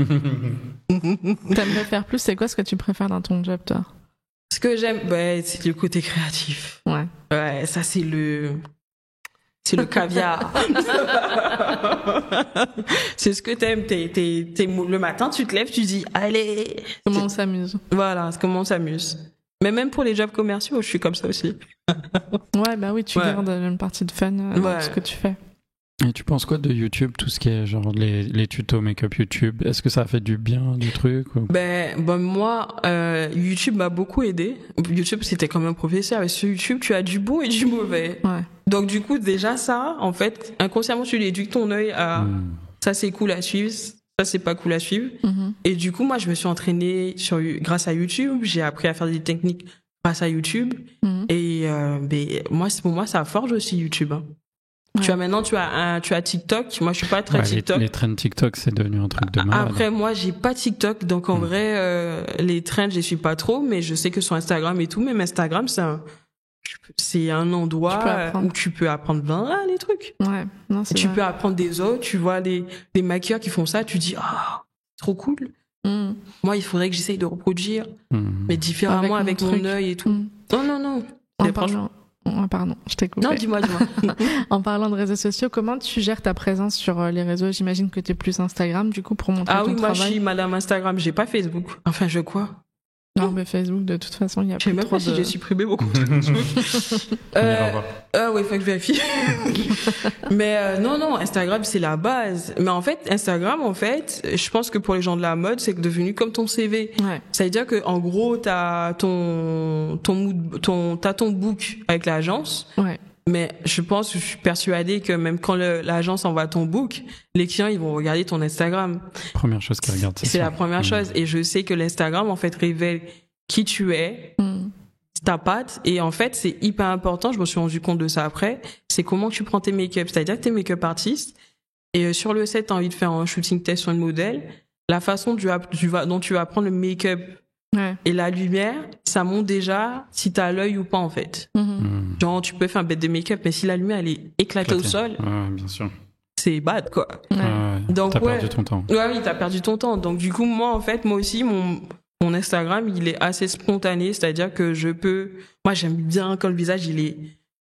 T'aimerais faire plus, c'est quoi ce que tu préfères dans ton job, toi? Ce que j'aime, c'est le côté créatif. Ouais. Ouais, ça, c'est le caviar. C'est ce que t'aimes. Le matin, tu te lèves, tu dis, allez. Comment on s'amuse. Voilà, comment on s'amuse. Mais même pour les jobs commerciaux, je suis comme ça aussi. Ouais, bah oui, tu gardes une partie de fun dans ce que tu fais. Et tu penses quoi de YouTube, tout ce qui est genre les tutos make-up YouTube? Est-ce que ça a fait du bien, du truc ou... Moi, YouTube m'a beaucoup aidé. YouTube, c'était comme un professeur. Et sur YouTube, tu as du bon et du mauvais. Ouais. Donc du coup, déjà ça, en fait, inconsciemment, tu l'éduques ton œil à ça c'est cool à suivre, ça c'est pas cool à suivre. Et du coup, moi, je me suis entraînée grâce à YouTube. J'ai appris à faire des techniques grâce à YouTube. Et pour moi, ça forge aussi YouTube. Hein. Ouais. Tu as TikTok. Moi, je suis pas très TikTok. Les trends TikTok, c'est devenu un truc de malade. Après, moi, j'ai pas TikTok, donc en vrai, les trends, je les suis pas trop, mais je sais que sur Instagram et tout, même Instagram, c'est un endroit où tu peux apprendre plein les trucs. Ouais, non, c'est tu vrai. peux apprendre des autres, tu vois des maquilleurs qui font ça, tu dis trop cool. Moi, il faudrait que j'essaye de reproduire, mais différemment avec mon œil et tout. Non. Pardon, je t'ai coupé. Non, dis-moi. En parlant de réseaux sociaux, comment tu gères ta présence sur les réseaux? J'imagine que t'es plus Instagram, du coup, pour montrer ton travail. Ah oui, moi, je suis madame Instagram, j'ai pas Facebook. Enfin, je crois. Non, mais Facebook, de toute façon, il y a plus trop de... Je sais même pas si j'ai supprimé beaucoup de Facebook. Ouais, faut que je vérifie. Mais non, Instagram, c'est la base. Mais en fait, Instagram, je pense que pour les gens de la mode, c'est devenu comme ton CV. Ouais. Ça veut dire que, en gros, t'as ton book avec l'agence. Ouais. Mais je suis persuadée que même quand l'agence envoie ton book, les clients, ils vont regarder ton Instagram. Première chose qu'ils regardent. C'est la première chose. Et je sais que l'Instagram, en fait, révèle qui tu es, ta patte. Et en fait, c'est hyper important. Je me suis rendu compte de ça après. C'est comment tu prends tes make-up. C'est-à-dire que t'es make-up artiste. Et sur le set, t'as envie de faire un shooting test sur une modèle. La façon dont tu vas prendre le make-up et la lumière, ça montre déjà si t'as l'œil ou pas, en fait. Genre, tu peux faire un bête de make-up, mais si la lumière, elle est éclatée au sol, bien sûr. c'est bad, quoi. Donc, t'as perdu ton temps. Oui, t'as perdu ton temps. Donc, du coup, moi aussi, mon Instagram, il est assez spontané, c'est-à-dire que moi, j'aime bien quand le visage, il est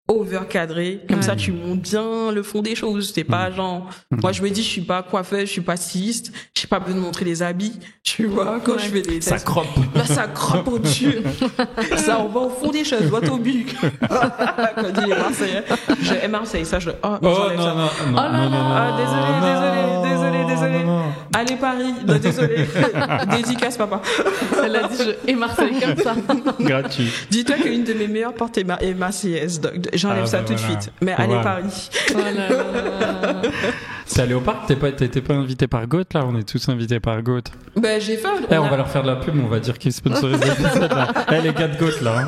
over-cadré. Comme ça, tu montres bien le fond des choses. C'est pas genre... Moi, je me dis, je suis pas coiffeuse, je suis pas styliste, j'ai pas besoin de montrer les habits. Tu vois, quand je fais des tests. Ça croppe. Là, ça croppe au-dessus. Ça, on va au fond des choses, droit au but. Quand il est Marseillais. Je aime Marseille, ça, non. Désolé. Allez, Paris. Non, désolé. Dédicace, papa. Elle a dit, je hais Marseille comme ça. Gratuit. Dis-toi qu'une de mes meilleures portes est marseillaise. J'enlève ça tout de suite. Mais allez, Paris. C'est allé au parc? T'étais pas invité par Goat, là? On est tous invités par Goat. Ben, j'ai fait on va leur faire de la pub, on va dire qu'ils sponsorisent l'épisode, là. Les gars de Goat, là.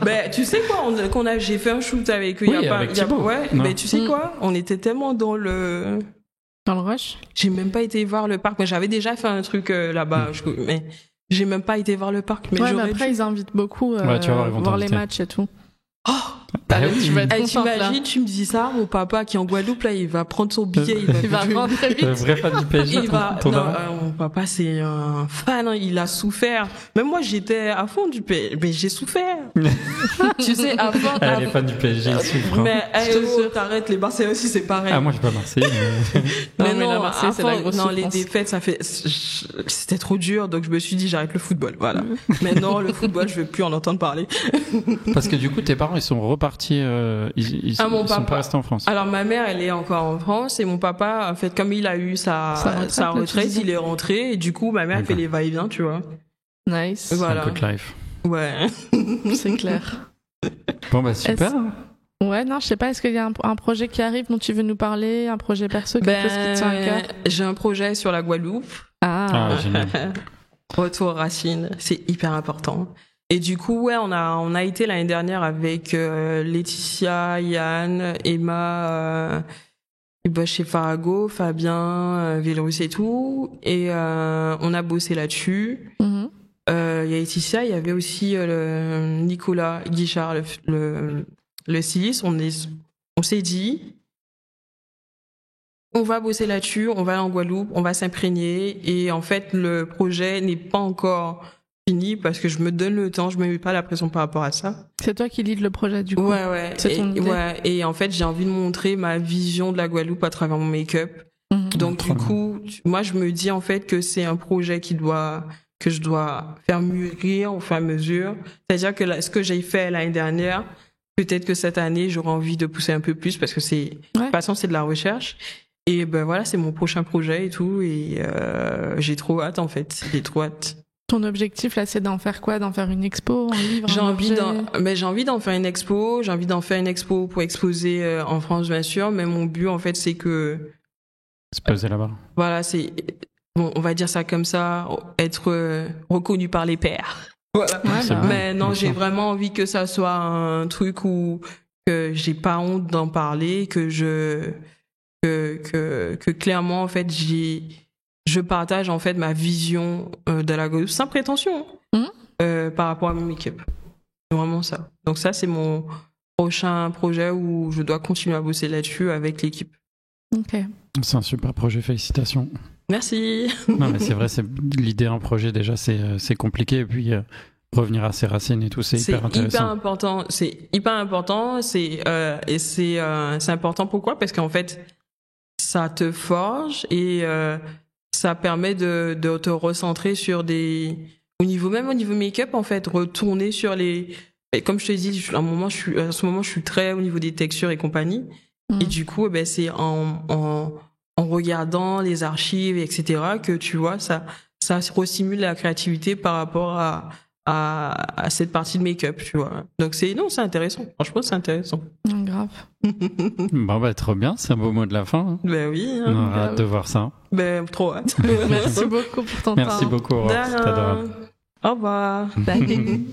Ben, tu sais quoi, j'ai fait un shoot avec eux. Mais tu sais quoi, on était tellement dans le rush. J'ai même pas été voir le parc. Mais j'avais déjà fait un truc là-bas, mais j'ai même pas été voir le parc. Mais après, ils invitent beaucoup voir les matchs et tout. Tu vas être t'imagines, tu me dis ça, mon papa qui est en Guadeloupe, là, il va prendre son billet, il va rentrer très vite. Le vrai fan du PSG. Mon papa, c'est un fan, il a souffert. Même moi, j'étais à fond du PSG, mais j'ai souffert. Tu sais, à fond. Les fans du PSG, ils souffrent. Mais, t'arrêtes, les Marseillais aussi, c'est pareil. Moi, je suis pas Marseillais, mais la Marseille, c'est la grosse souffrance. Les défaites, c'était trop dur, donc je me suis dit, j'arrête le football, voilà. Mais non, le football, je veux plus en entendre parler. Parce que du coup, tes parents, ils sont repartis, ils sont pas restés en France. Alors ma mère, elle est encore en France et mon papa, en fait, comme il a eu sa retraite, il est rentré et du coup ma mère fait les va-et-vient, tu vois. Nice. Voilà. Un good life. Ouais. C'est clair. Bon bah super. Ouais, non, je sais pas, est-ce qu'il y a un projet qui arrive dont tu veux nous parler, un projet perso, quelque chose qui te tient à cœur? J'ai un projet sur la Guadeloupe. Génial. Retour aux racines, c'est hyper important. Et du coup, on a été l'année dernière avec Laetitia, Yann, Emma, chez Farago, Fabien, Vélorus et tout. Et on a bossé là-dessus. Il y a Laetitia, il y avait aussi Nicolas Guichard, le styliste. On s'est dit, on va bosser là-dessus, on va aller en Guadeloupe, on va s'imprégner. Et en fait, le projet n'est pas encore fini parce que je me donne le temps, je me mets pas la pression par rapport à ça. C'est toi qui lead le projet du coup. Ouais. C'est ton idée. Ouais. Et en fait, j'ai envie de montrer ma vision de la Guadeloupe à travers mon make-up. Donc du coup, moi je me dis en fait que c'est un projet que je dois faire mûrir au fur et à mesure. C'est-à-dire que ce que j'ai fait l'année dernière, peut-être que cette année j'aurai envie de pousser un peu plus parce que de toute façon c'est de la recherche. Et ben voilà, c'est mon prochain projet et tout. Et j'ai trop hâte en fait. J'ai trop hâte. Ton objectif là, c'est d'en faire quoi? D'en faire une expo, un livre? J'ai envie d'en faire une expo. J'ai envie d'en faire une expo pour exposer en France, bien sûr. Mais mon but, en fait, c'est que se poser là-bas. Voilà, on va dire ça comme ça, être reconnu par les pairs. Voilà. Mais non, j'ai vraiment envie que ça soit un truc où que j'ai pas honte d'en parler, que clairement, en fait, je partage en fait ma vision de la Guadeloupe sans prétention par rapport à mon make-up. C'est vraiment ça. Donc ça, c'est mon prochain projet où je dois continuer à bosser là-dessus avec l'équipe. Ok. C'est un super projet, félicitations. Merci. Non, mais c'est vrai, l'idée d'un projet, déjà, c'est compliqué. Et puis, revenir à ses racines et tout, c'est hyper intéressant. C'est hyper important. C'est important. Pourquoi? Parce qu'en fait, ça te forge et ça permet de te recentrer sur au niveau make-up, en fait, retourner sur les... Et comme je te dis, à ce moment, je suis très au niveau des textures et compagnie. Et du coup, c'est en regardant les archives, etc., que tu vois, ça restimule la créativité par rapport à cette partie de make-up, tu vois. Donc c'est intéressant. Franchement, c'est intéressant. Grave. Bon, trop bien. C'est un beau mot de la fin. Hein. Ben oui. On a hâte de voir ça. Trop hâte. Merci beaucoup pour ton temps. Merci beaucoup, Aurore. C'est adorable. Au revoir. Salut.